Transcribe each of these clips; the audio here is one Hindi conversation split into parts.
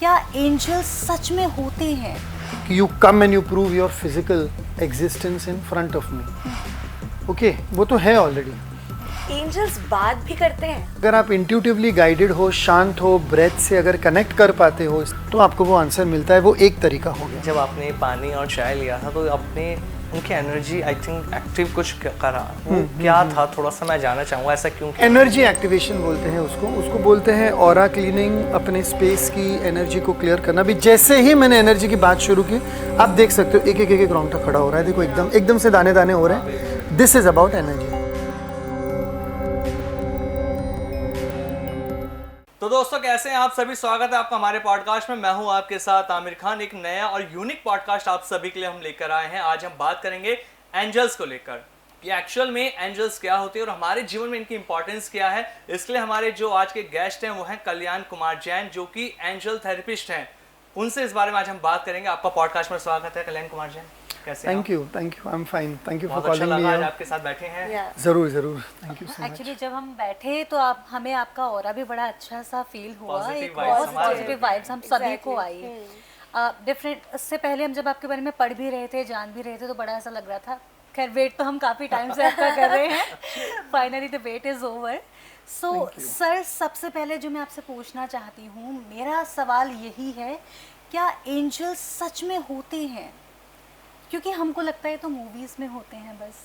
क्या एंजल्स सच में होते हैं? You come and you prove your physical existence in front of me. Okay, वो तो है ऑलरेडी। एंजल्स बात भी करते हैं? अगर आप इंट्यूटिवली गाइडेड हो, शांत हो, ब्रेथ से अगर कनेक्ट कर पाते हो तो आपको वो आंसर मिलता है। वो एक तरीका हो गया। जब आपने पानी और चाय लिया था तो आपने उनकी एनर्जी आई थिंक एक्टिव कुछ करा, वो क्या था? थोड़ा सा मैं जानना चाहूँगा ऐसा क्यों किया? एनर्जी एक्टिवेशन बोलते हैं उसको बोलते हैं ऑरा क्लीनिंग, अपने स्पेस की एनर्जी को क्लियर करना। भी जैसे ही मैंने एनर्जी की बात शुरू की, आप देख सकते हो एक एक रोंगटा खड़ा हो रहा है। देखो एकदम से दाने दाने हो रहे हैं। This is about energy. तो दोस्तों कैसे हैं आप सभी? स्वागत है आपका हमारे पॉडकास्ट में। मैं हूं आपके साथ आमिर खान। एक नया और यूनिक पॉडकास्ट आप सभी के लिए हम लेकर आए हैं। आज हम बात करेंगे एंजल्स को लेकर कि एक्चुअल में एंजल्स क्या होते हैं और हमारे जीवन में इनकी इंपॉर्टेंस क्या है। इसलिए हमारे जो आज के गेस्ट हैं वो हैं कल्याण कुमार जैन, जो कि एंजल थेरेपिस्ट हैं। उनसे इस बारे में आज हम बात करेंगे। आपका पॉडकास्ट में स्वागत है कल्याण कुमार जैन। कैसे? Thank you, I am fine. Thank you for बहुत अच्छा कॉलिंग लगा आज मी। आपके साथ बैठे हैं। जरूर thank you so much. Actually जब हम बैठे तो हमें आपका ऑरा भी बड़ा अच्छा सा फील हुआ। Positive एक vibes बहुत हमारे पॉजिटिव वाइब्स हम सभी को आई। डिफरेंट, इससे पहले हम जब आपके बारे में पढ़ भी रहे थे, जान भी रहे थे, तो बड़ा ऐसा लग रहा था। खैर वेट तो हम काफ़ी टाइम से आपका कर रहे हैं। Finally the wait is over. So sir, सबसे पहले जो मैं आपसे पूछना चाहती हूँ, मेरा सवाल यही है, क्या एंजल्स सच में होते हैं? क्योंकि हमको लगता है तो मूवीज़ में होते हैं बस।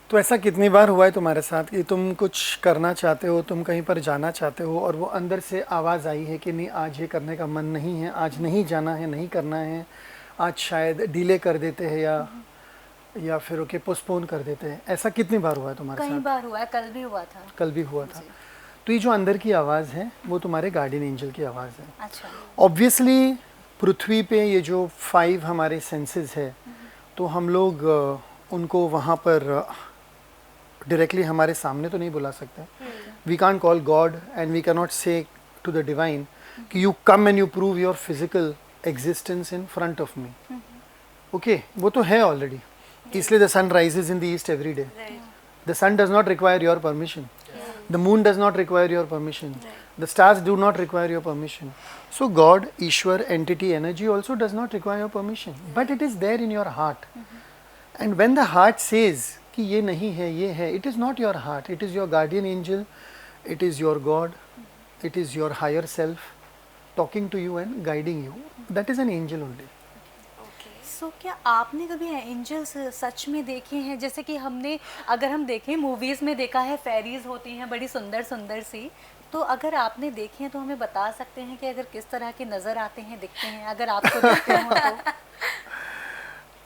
तो ऐसा कितनी बार हुआ है तुम्हारे साथ कि तुम कुछ करना चाहते हो, तुम कहीं पर जाना चाहते हो और वो अंदर से आवाज़ आई है कि नहीं, आज ये करने का मन नहीं है, आज नहीं जाना है, नहीं करना है, आज शायद डिले कर देते हैं या फिर ओके पोस्टपोन कर देते हैं। ऐसा कितनी बार हुआ है तुम्हारे कई साथ? बार हुआ है, कल भी हुआ था। कल भी हुआ था। तो ये जो अंदर की आवाज़ है वो तुम्हारे गार्डियन एंजल की आवाज़ है। अच्छा। ऑब्वियसली पृथ्वी पे ये जो 5 हमारे सेंसेस है, तो हम लोग उनको वहाँ पर डायरेक्टली हमारे सामने तो नहीं बुला सकते। We can't call God and we can not say to the divine कि you come and you prove your physical existence in front of me. Okay, वो तो है ऑलरेडी। इसलिए the sun rises in the east every day. The sun does not require your permission, the moon does not require your permission, the stars do not require your permission. So God, Ishwar, entity, energy also does not require your permission, but it is there in your heart. And when the heart says कि ये नहीं है, ये है, it is not your heart, it is your guardian angel, it is your God, it is your higher self talking to you and guiding you. That is an angel only. सो क्या आपने कभी एंजल्स सच में देखे हैं? जैसे कि अगर हम देखें, मूवीज़ में देखा है, फेरीज होती हैं बड़ी सुंदर सुंदर सी, तो अगर आपने देखे हैं तो हमें बता सकते हैं कि अगर किस तरह के नज़र आते हैं, दिखते हैं, अगर आपको दिखते हो तो?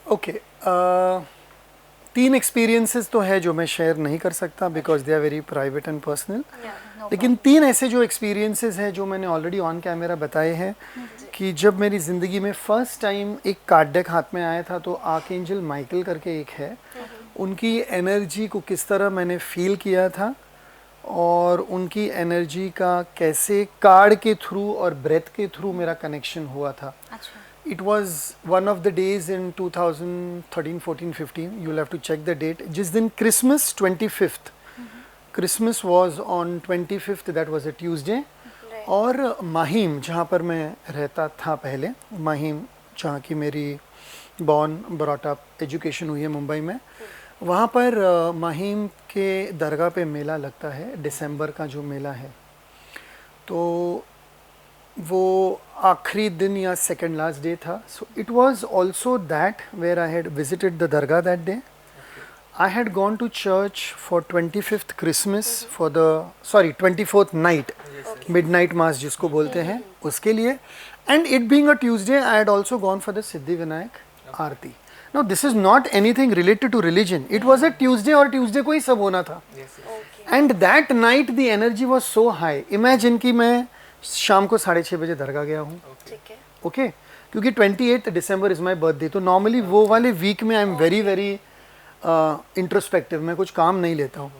ओके, 3 एक्सपीरियंसेस तो है जो मैं शेयर नहीं कर सकता because they are very private and personal. लेकिन 3 ऐसे जो एक्सपीरियंसेस हैं जो मैंने ऑलरेडी ऑन कैमरा बताए हैं कि जब मेरी ज़िंदगी में फर्स्ट टाइम एक कार्ड डेक हाथ में आया था, तो आर्कएंजल माइकल करके एक है, उनकी एनर्जी को किस तरह मैंने फील किया था और उनकी एनर्जी का कैसे कार्ड के थ्रू और ब्रेथ के थ्रू मेरा कनेक्शन हुआ था। अच्छा। It was one of the days in 2013, 14, 15. You'll have to check the date. जिस दिन Christmas 25th. Christmas was on 25th. That was a Tuesday. और माहिम, जहाँ पर मैं रहता था पहले, माहिम जहाँ की मेरी born, brought up, education हुई है मुंबई में, वहाँ पर माहिम के दरगाह पे मेला लगता है, दिसंबर का जो मेला है। तो वो आखिरी दिन या सेकेंड लास्ट डे था। So it was also that where I had visited the dargah that day. I had gone to church for 25th Christmas for the 24th night, midnight mass जिसको बोलते हैं, उसके लिए। And it being a Tuesday I had also gone for the Siddhi Vinayak aarti. Now this is not anything related to religion, it was a Tuesday और ट्यूसडे को ही सब होना था। And that night the energy was so high. Imagine कि मैं शाम को 6:30 बजे दरगाह गया हूँ। ओके, क्योंकि 28 दिसंबर इज़ माई बर्थडे, तो नॉर्मली वो वाले वीक में I am very very introspective, मैं कुछ काम नहीं लेता हूँ।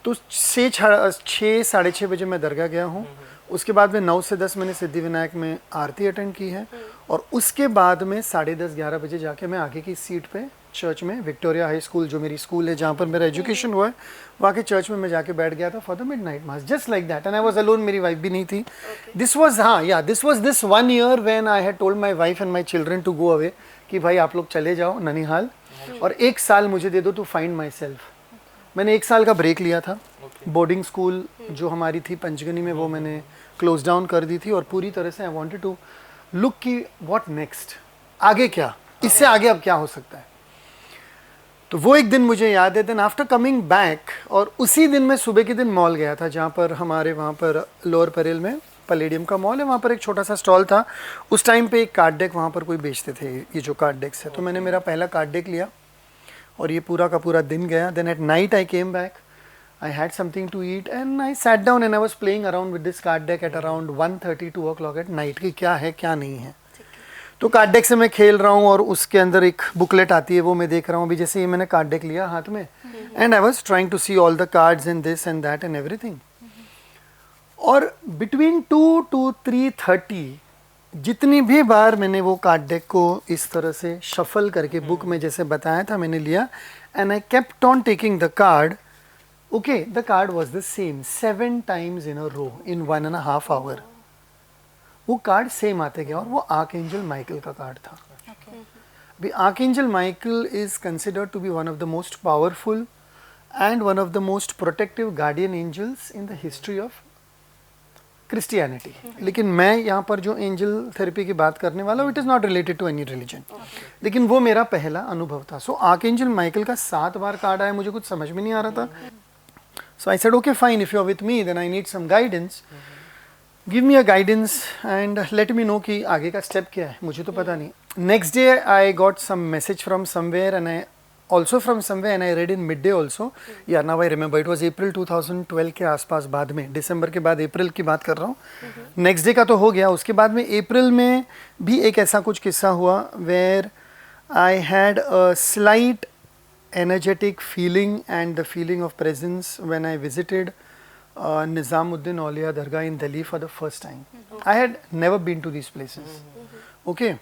तो 6-6:30 बजे मैं दरगाह गया हूँ। उसके बाद में 9 से 10 मैंने सिद्धि विनायक में आरती अटेंड की है और उसके बाद में 10:30-11 बजे जाके मैं आगे की सीट पे चर्च में, विक्टोरिया हाई स्कूल जो मेरी स्कूल है जहाँ पर मेरा एजुकेशन हुआ है, वहाँ के चर्च में मैं जाके बैठ गया था for the midnight mass, just like that, and I was alone, मेरी वाइफ भी नहीं थी. This was this was this 1 year when I had told my wife and my children to go away, कि भाई आप लोग चले जाओ ननिहाल और 1 साल मुझे दे दो टू फाइंड माई सेल्फ. मैंने 1 साल का ब्रेक लिया था. बोर्डिंग स्कूल जो हमारी थी पंचगनी में, वो मैंने क्लोज डाउन कर दी थी और पूरी तरह से आई वांटेड टू लुक की व्हाट नेक्स्ट, आगे क्या, इससे आगे अब क्या हो सकता है. तो वो एक दिन मुझे याद है. देन आफ्टर कमिंग बैक, और उसी दिन मैं सुबह के दिन मॉल गया था जहाँ पर हमारे वहाँ पर लोअर परेल में पैलेडियम का मॉल है, वहाँ पर एक छोटा सा स्टॉल था. उस टाइम पे एक कार्ड डेक वहाँ पर कोई बेचते थे, ये जो कार्ड डेक्स है. तो मैंने मेरा पहला कार्ड डेक लिया और ये पूरा का पूरा दिन गया. Then at night I came back, I had something to eat and I sat down and I was playing around with this card deck at around 1:30, 2 o'clock at night कि क्या है क्या नहीं है. तो कार्ड डेक से मैं खेल रहा हूँ और उसके अंदर एक बुकलेट आती है, वो मैं देख रहा हूँ. अभी जैसे ये मैंने कार्ड डेक लिया हाथ में and I was trying to see all the cards and this and that and everything. और बिटवीन 2 to 3:30 जितनी भी बार मैंने वो कार्ड डेक को इस तरह से शफल करके बुक में जैसे बताया था मैंने लिया, and I kept on taking the card. Okay, the card was the same 7 times in a row in 1.5 hour. वो कार्ड सेम आते गया और वो आर्कएंजल माइकल का कार्ड था. अभी archangel Michael is considered to be one of the most powerful and one of the most protective guardian angels in the history of Christianity. लेकिन मैं यहाँ पर जो एंजल थेरेपी की बात करने वाला हूँ, it is not related to any religion. लेकिन वो मेरा पहला अनुभव था. सो आर्कएंजल माइकल का 7 बार कार्ड आया, मुझे कुछ समझ में नहीं आ रहा था. So I said, okay, fine, if you're with me, then I need some guidance. Give me a guidance and let me know कि आगे का step क्या है, मुझे तो पता नहीं. Next day I got some message from somewhere and I also from somewhere and I read in midday also. Yeah, now I remember, it was April 2012 के आसपास, बाद में दिसंबर के बाद अप्रैल की बात कर रहा हूँ. नेक्स्ट डे का तो हो गया, उसके बाद में अप्रैल में भी एक ऐसा कुछ किस्सा हुआ where I had a slight energetic feeling and the feeling of presence when I visited Nizamuddin Auliya Dargah in Delhi for the first time. I had never been to these places. Okay,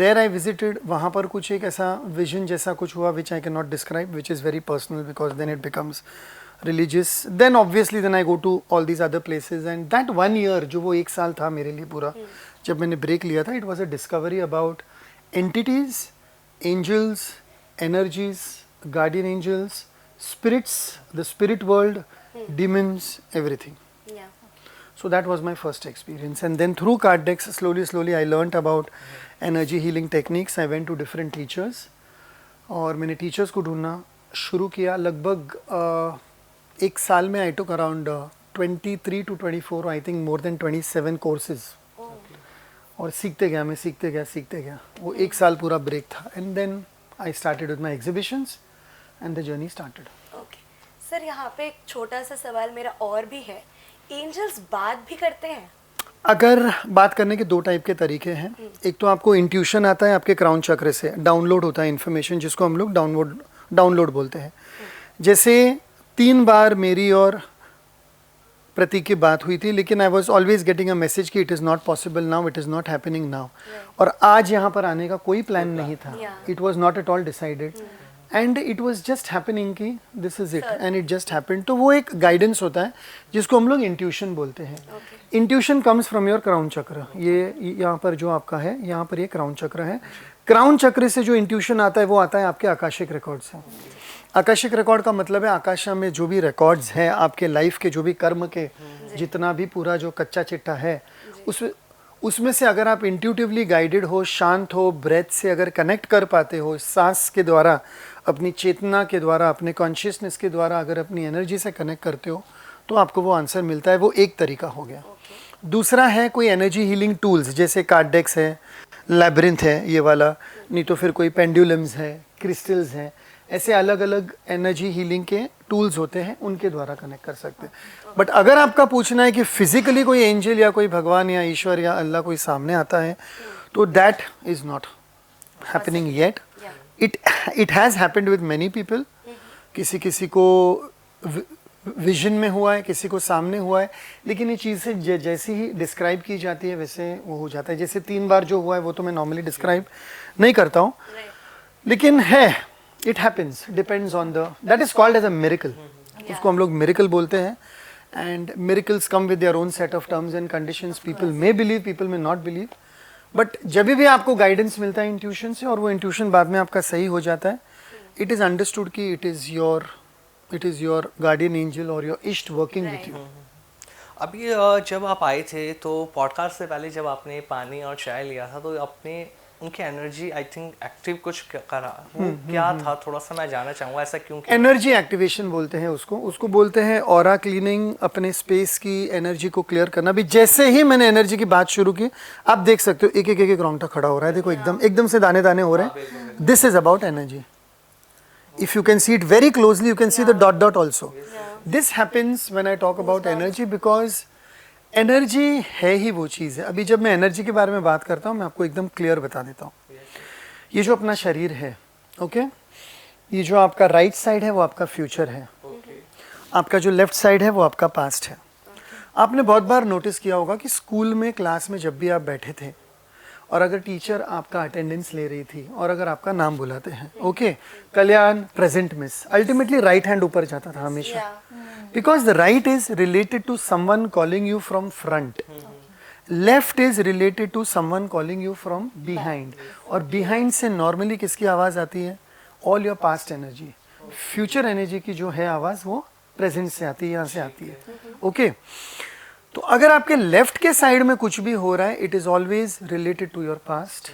there I visited. वहाँ पर कुछ एक ऐसा vision जैसा कुछ हुआ which I cannot describe, which is very personal because then it becomes religious. Then obviously then I go to all these other places and that 1 year जो वो 1 साल था मेरे लिए पूरा, जब मैंने break लिया था, it was a discovery about entities, angels, energies, guardian angels, spirits, the spirit world, demons, everything. Yeah. So that was my first experience. And then through card decks, slowly I learnt about energy healing techniques. I went to different teachers और मैंने teachers को ढूंढना शुरू किया. लगभग 1 साल में I took around 23 to 24, I think more than 27 courses. और सीखते गया. वो 1 साल पूरा ब्रेक था. And then I started with my exhibitions. And the journey started. Okay. Sir यहाँ पे एक छोटा सा सवाल मेरा और भी है, एंजल्स बात भी करते हैं? अगर बात करने के 2 टाइप के तरीके हैं. एक तो आपको इंट्यूशन आता है आपके क्राउन चक्र से, डाउनलोड होता है इन्फॉर्मेशन, जिसको हम लोग डाउनलोड बोलते हैं. जैसे 3 बार मेरी और प्रतीक की बात हुई थी, लेकिन I was always getting a message कि it is not possible now, it is not happening now. और आज यहाँ पर आने का कोई प्लान नहीं था. It was not at all decided and it was just happening कि this is it and it just happened. तो वो एक गाइडेंस होता है जिसको हम लोग इंट्यूशन बोलते हैं. Intuition comes from your crown चक्र. ये यहाँ पर जो आपका है, यहाँ पर ये क्राउन चक्र है. क्राउन चक्र से जो इंट्यूशन आता है वो आता है आपके आकाशिक रिकॉर्ड से. आकाशिक रिकॉर्ड का मतलब है आकाशा में जो भी रिकॉर्ड्स हैं आपके लाइफ के, जो भी कर्म के, जितना भी पूरा जो कच्चा चिट्ठा है, उसमें से अगर आप इंट्यूटिवली गाइडेड हो, शांत हो, ब्रेथ से अगर कनेक्ट कर पाते हो, सांस के द्वारा, अपनी चेतना के द्वारा, अपने कॉन्शियसनेस के द्वारा अगर अपनी एनर्जी से कनेक्ट करते हो, तो आपको वो आंसर मिलता है. वो एक तरीका हो गया. दूसरा है कोई एनर्जी हीलिंग टूल्स, जैसे कार्ड डेक्स है, लैब्रिंथ है ये वाला, नहीं तो फिर कोई पेंडुलम्स है, क्रिस्टल्स हैं. ऐसे अलग अलग एनर्जी हीलिंग के टूल्स होते हैं, उनके द्वारा कनेक्ट कर सकते हैं. बट अगर आपका पूछना है कि फिजिकली कोई एंजल या कोई भगवान या ईश्वर या अल्लाह कोई सामने आता है, तो that is not happening yet. It has happened with many people. किसी को विजन में हुआ है, किसी को सामने हुआ है, लेकिन ये चीज़ें जैसी ही डिस्क्राइब की जाती है वैसे वो हो जाता है. जैसे 3 बार जो हुआ है वो तो मैं नॉर्मली डिस्क्राइब नहीं करता हूँ, लेकिन है it happens, depends on the, that is called as a miracle. उसको हम लोग मिरेकल बोलते हैं. And miracles come with their own set of terms and conditions. People may believe, people may not believe, but जब भी आपको गाइडेंस मिलता है इंट्यूशन से और वो इंट्यूशन बाद में आपका सही हो जाता है, इट इज अंडरस्टूड कि it is your guardian angel और योर इष्ट वर्किंग विथ यू. अभी जब आप आए थे तो पॉडकास्ट से पहले जब आपने पानी और चाय लिया था तो आपने उनकी एनर्जी आई थिंक एक्टिव कुछ करा, वो क्या था, थोड़ा सा मैं जानना चाहूँगा ऐसा क्यों किया? एनर्जी एक्टिवेशन बोलते हैं उसको बोलते हैं ऑरा क्लीनिंग, अपने स्पेस की एनर्जी को क्लियर करना. भी जैसे ही मैंने एनर्जी की बात शुरू की, आप देख सकते हो एक एक रोंगटा खड़ा हो रहा है. देखो एकदम से दाने दाने हो रहे हैं. This is about energy. If you can see it very closely, you can see the dot also. This happens when I talk about energy because energy है ही वो चीज़ है. अभी जब मैं एनर्जी के बारे में बात करता हूँ, मैं आपको एकदम क्लियर बता देता हूँ. ये जो अपना शरीर है, ओके, ये जो आपका राइट साइड है वो आपका फ्यूचर है. आपका जो लेफ्ट साइड है वो आपका पास्ट है. आपने बहुत बार नोटिस किया होगा कि स्कूल में क्लास में जब भी आप बैठे थे और अगर टीचर आपका अटेंडेंस ले रही थी और अगर आपका नाम बुलाते हैं, okay, Kalyan present miss, ultimately right hand ऊपर जाता था हमेशा, because the right is related to someone calling you from front, left is related to someone calling you from behind. और बिहाइंड से नॉर्मली किसकी आवाज आती है? All your past energy. Future energy की जो है आवाज वो प्रेजेंट से आती है, यहाँ से आती है. ओके, तो अगर आपके लेफ्ट के साइड में कुछ भी हो रहा है, it is always related to your past.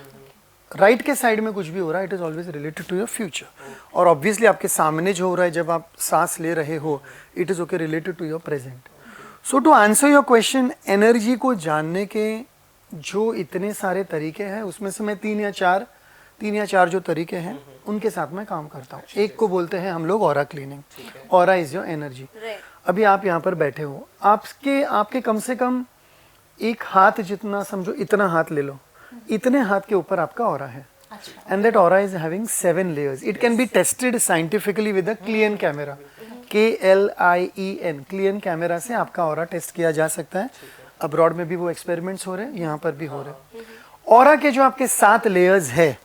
Right के साइड में कुछ भी हो रहा है, it is always related to your future. और ऑब्वियसली आपके सामने जो हो रहा है जब आप सांस ले रहे हो, it is okay related to your present. So to answer your question, energy को जानने के जो इतने सारे तरीके हैं, उसमें से मैं तीन या चार जो तरीके हैं उनके साथ मैं काम करता हूँ. एक को बोलते हैं हम लोग aura cleaning. Aura is your energy. अभी आप यहाँ पर बैठे हो, आपके कम से कम एक हाथ जितना, समझो इतना हाथ ले लो, इतने हाथ के ऊपर आपका ऑरा है. And that aura is having 7 layers. It can be tested scientifically with a Kirlian camera. KLIEN, Kirlian camera से आपका ऑरा टेस्ट किया जा सकता है. अब्रॉड में भी वो एक्सपेरिमेंट्स हो रहे हैं, यहाँ पर भी हो रहे हैं. ऑरा के जो आपके 7 लेयर्स है,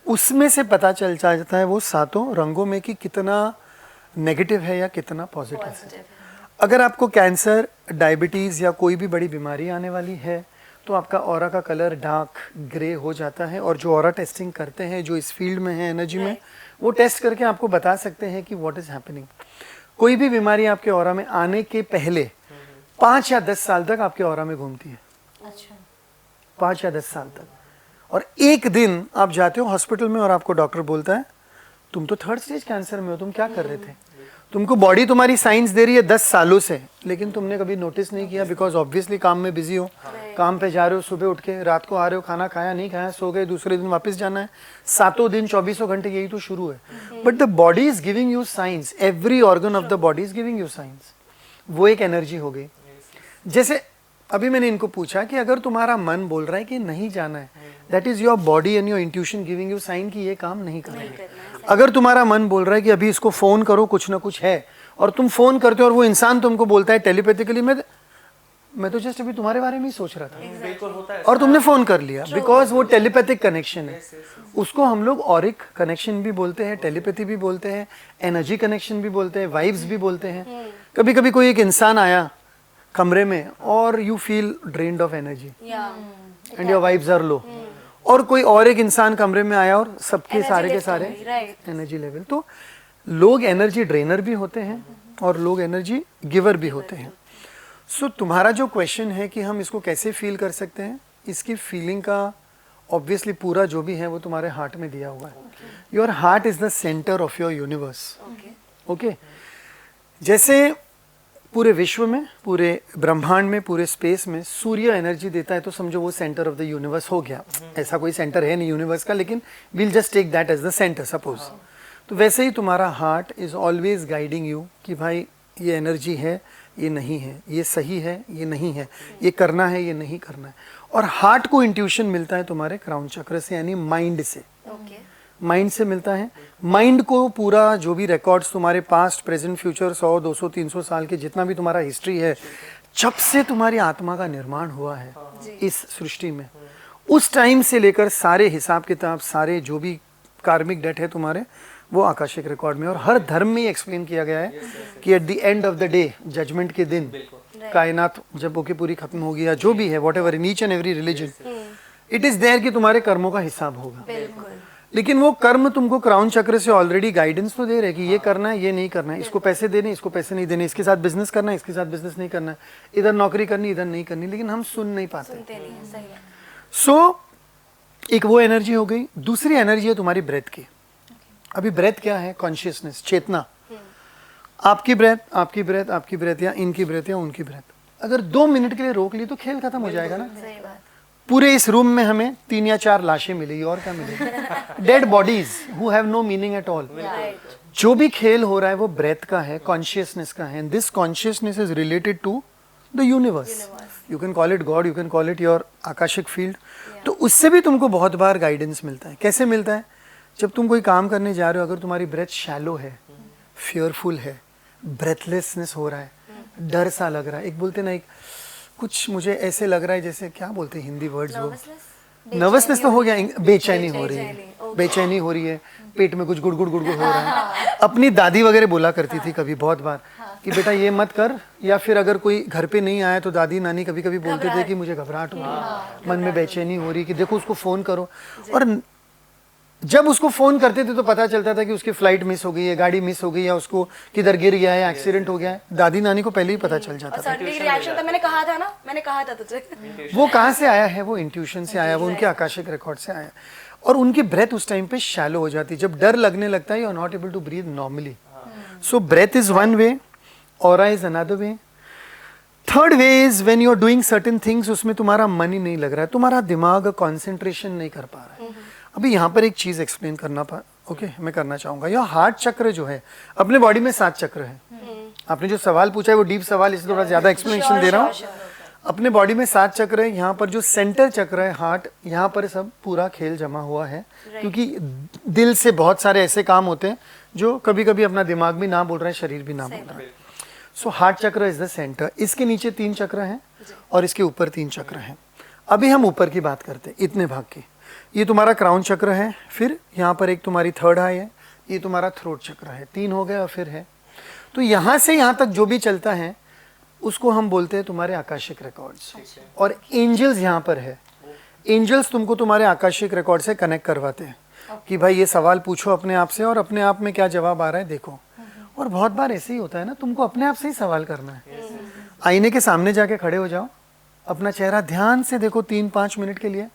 उसमें से पता चल जाता है वो सातों रंगों में कि कितना नेगेटिव है या कितना पॉजिटिव है. अगर आपको कैंसर, डायबिटीज़ या कोई भी बड़ी बीमारी आने वाली है, तो आपका ऑरा का कलर डार्क ग्रे हो जाता है. और जो ऑरा टेस्टिंग करते हैं, जो इस फील्ड में है एनर्जी में, वो टेस्ट करके आपको बता सकते हैं कि व्हाट इज हैपनिंग. कोई भी बीमारी आपके ऑरा में आने के पहले 5 या 10 साल तक आपके ऑरा में घूमती है. 5 या 10 साल तक. और एक दिन आप जाते हो हॉस्पिटल में और आपको डॉक्टर बोलता है तुम तो 3rd स्टेज कैंसर में हो, तुम क्या कर रहे थे? तुमको बॉडी तुम्हारी साइंस दे रही है 10 सालों से, लेकिन तुमने कभी नोटिस नहीं किया, बिकॉज ऑब्वियसली काम में बिजी हो. काम पे जा रहे हो, सुबह उठ के, रात को आ रहे हो, खाना खाया नहीं खाया, सो गए, दूसरे दिन वापस जाना है. 7 दिन 24 घंटे यही तो शुरू है. But the body is giving you science. Every organ of the body is giving you science. वो एक एनर्जी हो गई. जैसे अभी मैंने इनको पूछा कि अगर तुम्हारा मन बोल रहा है कि नहीं जाना है, that is your body and your intuition giving you sign कि ये काम नहीं करना है. अगर तुम्हारा मन बोल रहा है कि अभी इसको फोन करो, कुछ ना कुछ है, और तुम फोन करते हो और वो इंसान तुमको बोलता है टेलीपैथिकली, मैं तो जस्ट अभी तुम्हारे बारे में ही सोच रहा था, बिल्कुल होता है. और तुमने फोन कर लिया, बिकॉज वो टेलीपैथिक कनेक्शन है. उसको हम लोग ऑरिक कनेक्शन भी बोलते हैं, टेलीपैथी भी बोलते हैं, एनर्जी कनेक्शन भी बोलते हैं, वाइब्स भी बोलते हैं. कभी कभी कोई एक इंसान आया कमरे में और you feel drained of energy and your vibes are low, और कोई और एक इंसान कमरे में आया और सबके सारे के सारे एनर्जी लेवल. तो लोग एनर्जी ड्रेनर भी होते हैं और लोग एनर्जी गिवर भी होते हैं. सो तुम्हारा जो क्वेश्चन है कि हम इसको कैसे फील कर सकते हैं, इसकी फीलिंग का ऑब्वियसली पूरा जो भी है वो तुम्हारे हार्ट में दिया हुआ है. Your heart is the centre of your universe. Okay, जैसे पूरे विश्व में, पूरे ब्रह्मांड में, पूरे स्पेस में सूर्य एनर्जी देता है, तो समझो वो सेंटर ऑफ द यूनिवर्स हो गया. ऐसा कोई सेंटर है नहीं यूनिवर्स का, लेकिन we'll just take that as the centre suppose. तो वैसे ही तुम्हारा heart is always guiding you कि भाई ये एनर्जी है, ये नहीं है, ये सही है, ये नहीं है, ये करना है, ये नहीं करना है. और हार्ट को इंट्यूशन मिलता है तुम्हारे क्राउन चक्र से, यानी माइंड से. माइंड से मिलता है. माइंड को पूरा जो भी रिकॉर्ड्स तुम्हारे पास्ट, प्रेजेंट, फ्यूचर, 100, 200, 300 साल के जितना भी तुम्हारा हिस्ट्री है, जब से तुम्हारी आत्मा का निर्माण हुआ है इस सृष्टि में, उस टाइम से लेकर सारे हिसाब किताब, सारे जो भी कार्मिक डेट है तुम्हारे, वो आकाशिक रिकॉर्ड में, और हर धर्म में एक्सप्लेन किया गया है कि at the end of the day, judgement के दिन, कायनात जब होके पूरी खत्म होगी या जो भी है, whatever in each and every religion, it is there कि तुम्हारे कर्मों का हिसाब होगा। लेकिन वो कर्म तुमको क्राउन चक्र से ऑलरेडी गाइडेंस तो दे रहे कि ये करना है, ये नहीं करना है, इसको पैसे देने, इसको पैसे नहीं देने, इसके साथ बिजनेस करना है, इसके साथ बिजनेस नहीं करना है, इधर नौकरी करनी, इधर नहीं करनी, लेकिन हम सुन नहीं पाते। सो एक वो एनर्जी हो गई। दूसरी एनर्जी है तुम्हारी ब्रेथ की। अभी ब्रेथ क्या है? कॉन्शियसनेस, चेतना। आपकी ब्रेथ, आपकी ब्रेथ, आपकी ब्रेथ, या इनकी ब्रेथ या उनकी ब्रेथ। अगर 2 मिनट के लिए रोक ली तो खेल खत्म हो जाएगा ना। पूरे इस रूम में हमें 3 या 4 लाशें मिलेगी, और क्या मिलेगी? Dead bodies who have no meaning at all. जो भी खेल हो रहा है वो ब्रेथ का है, कॉन्शियसनेस का है। This consciousness is related to the universe. You can call it God, you can call it your akashic field. तो उससे भी तुमको बहुत बार गाइडेंस मिलता है। कैसे मिलता है? जब तुम कोई काम करने जा रहे हो, अगर तुम्हारी ब्रेथ शैलो है, फियरफुल है, ब्रेथलेसनेस हो रहा है, डर सा लग रहा है, एक बोलते ना, एक कुछ मुझे ऐसे लग रहा है जैसे, क्या बोलते हैं हिंदी वर्ड्स वो, नर्वसनेस तो हो गया, बेचैनी हो रही है, बेचैनी हो रही है, पेट में कुछ गुड़गुड़ गुड़गुड़ हो रहा है। अपनी दादी वगैरह बोला करती थी कभी बहुत बार कि बेटा ये मत कर, या फिर अगर कोई घर पे नहीं आया तो दादी नानी कभी कभी बोलते थे कि मुझे घबराहट हो रही, मन में बेचैनी हो रही, कि देखो उसको फोन करो। और जब उसको फोन करते थे तो पता चलता था कि उसकी फ्लाइट मिस हो गई है, गाड़ी मिस हो गई, या उसको किधर गिर गया है, एक्सीडेंट हो गया है। दादी नानी को पहले ही पता चल जाता था। रिएक्शन था, मैंने कहा था तुझे। वो कहाँ से आया है? वो इंट्यूशन से आया, वो उनके आकाशिक रिकॉर्ड से आया। और उनकी ब्रेथ उस टाइम पे शैलो हो जाती है। जब डर लगने लगता है, you are not able to breathe normally. So breath is one way, aura is another way. Third way is when you are doing certain things, उसमें तुम्हारा मन ही नहीं लग रहा है, तुम्हारा दिमाग कंसंट्रेशन नहीं कर पा रहा है। अभी यहाँ पर एक चीज एक्सप्लेन करना मैं करना चाहूंगा। यह हार्ट चक्र जो है, अपने बॉडी में 7 चक्र है। आपने जो सवाल पूछा है वो डीप सवाल, इसलिए थोड़ा ज्यादा एक्सप्लेनेशन दे रहा हूँ। अपने बॉडी में 7 चक्र है। यहाँ पर जो सेंटर चक्र है, हार्ट, यहाँ पर सब पूरा खेल जमा हुआ है। क्योंकि दिल से बहुत सारे ऐसे काम होते हैं जो कभी कभी अपना दिमाग भी ना बोल रहा है, शरीर भी ना बोल रहा है। सो हार्ट चक्र इज द सेंटर। इसके नीचे 3 चक्र हैं और इसके ऊपर 3 चक्र हैं। अभी हम ऊपर की बात करते हैं, इतने भाग की। ये तुम्हारा क्राउन चक्र है, फिर यहाँ पर एक तुम्हारी थर्ड आई है, ये तुम्हारा थ्रोट चक्र है। 3 हो गए और फिर है। तो यहाँ से यहाँ तक जो भी चलता है उसको हम बोलते हैं तुम्हारे आकाशिक रिकॉर्ड्स। और एंजल्स यहाँ पर है। एंजल्स तुमको तुम्हारे आकाशिक रिकॉर्ड से कनेक्ट करवाते हैं कि भाई ये सवाल पूछो अपने आप से और अपने आप में क्या जवाब आ रहा है देखो। और बहुत बार ऐसे ही होता है ना, तुमको अपने आप से ही सवाल करना है। आईने के सामने जाके खड़े हो जाओ, अपना चेहरा ध्यान से देखो 3-5 मिनट के लिए।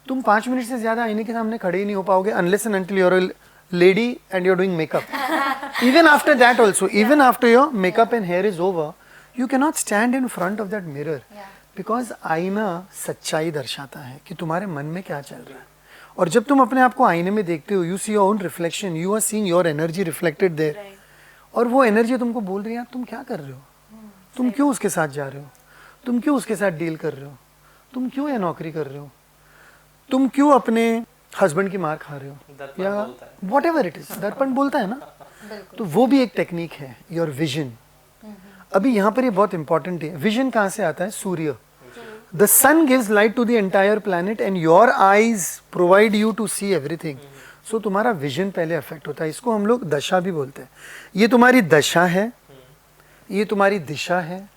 तुम 5 मिनट से ज्यादा आईने के सामने खड़े ही नहीं हो पाओगे unless and until you are a lady and you're doing makeup. Even after that also, even after your makeup and hair is over, you cannot stand in front of that mirror. Because आईना सच्चाई दर्शाता है कि तुम्हारे मन में क्या चल रहा है। और जब तुम अपने आप को आईने में देखते हो, you see your own reflection, you are seeing your energy reflected there. और वो एनर्जी तुमको बोल रही है तुम क्या कर रहे हो, तुम क्यों उसके साथ जा रहे हो, तुम क्यों उसके साथ डील कर रहे हो, तुम क्यों ये नौकरी कर रहे हो, तुम क्यों अपने हस्बैंड की मार खा रहे हो, या वॉट एवर इट इज। दर्पण बोलता है ना, तो वो भी एक टेक्निक है, योर विजन। अभी यहाँ पर ये बहुत इंपॉर्टेंट है। विजन कहाँ से आता है? सूर्य। The sun gives light to the entire planet and your eyes provide you to see everything. So तुम्हारा विजन पहले अफेक्ट होता है। इसको हम लोग दशा भी बोलते हैं। ये तुम्हारी दशा है, ये तुम्हारी दिशा है,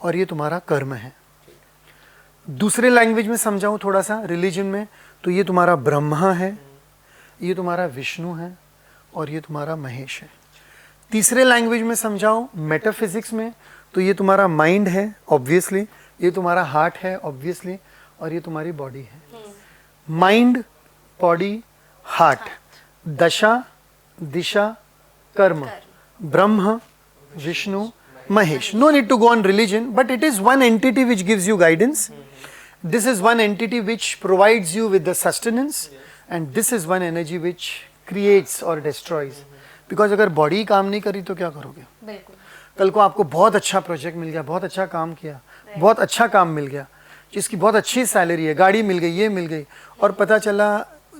और ये तुम्हारा कर्म है। दूसरे लैंग्वेज में समझाऊं थोड़ा सा, रिलीजन में, तो ये तुम्हारा ब्रह्मा है, ये तुम्हारा विष्णु है, और ये तुम्हारा महेश है। तीसरे लैंग्वेज में समझाऊं मेटाफिजिक्स में, तो ये तुम्हारा माइंड है ऑब्वियसली, ये तुम्हारा हार्ट है ऑब्वियसली, और ये तुम्हारी बॉडी है। माइंड, बॉडी, हार्ट, दशा, दिशा, कर्म, ब्रह्म, Vishnu, Mahesh. No need to go on religion, but it is one entity which gives you guidance. This is one entity which provides you with the sustenance, and this is one energy which creates or destroys. Because अगर बॉडी काम नहीं करी तो क्या करोगे? बिल्कुल। कल को आपको बहुत अच्छा प्रोजेक्ट मिल गया, बहुत अच्छा काम किया, बहुत अच्छा काम मिल गया, जिसकी बहुत अच्छी सैलरी है, गाड़ी मिल गई, ये मिल गई, और पता चला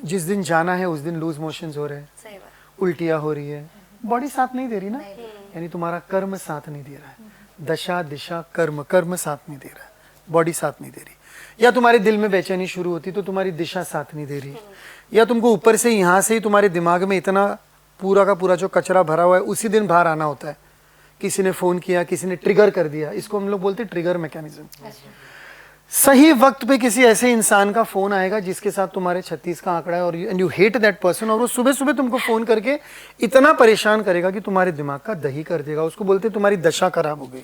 जिस दिन जाना है उस दिन लूज मोशंस हो रहे हैं, उल्टियाँ हो रही है, बॉडी साथ नहीं दे रही ना, यानी तुम्हारा कर्म साथ नहीं दे रहा है। दशा, दिशा, कर्म, कर्म साथ नहीं दे रहा है, बॉडी साथ नहीं दे रही। या तुम्हारे दिल में बेचैनी शुरू होती तो तुम्हारी दिशा साथ नहीं दे रही, या तुमको ऊपर से यहाँ से ही तुम्हारे दिमाग में इतना पूरा का पूरा जो कचरा भरा हुआ है उसी दिन बाहर आना होता है। किसी ने फ़ोन किया, किसी ने ट्रिगर कर दिया, इसको हम लोग बोलते हैं ट्रिगर मैकेनिज्म। सही वक्त पे किसी ऐसे इंसान का फ़ोन आएगा जिसके साथ तुम्हारे 36 का आंकड़ा है और and you hate that person, और वो सुबह सुबह तुमको फ़ोन करके इतना परेशान करेगा कि तुम्हारे दिमाग का दही कर देगा। उसको बोलते हैं तुम्हारी दशा खराब हो गई।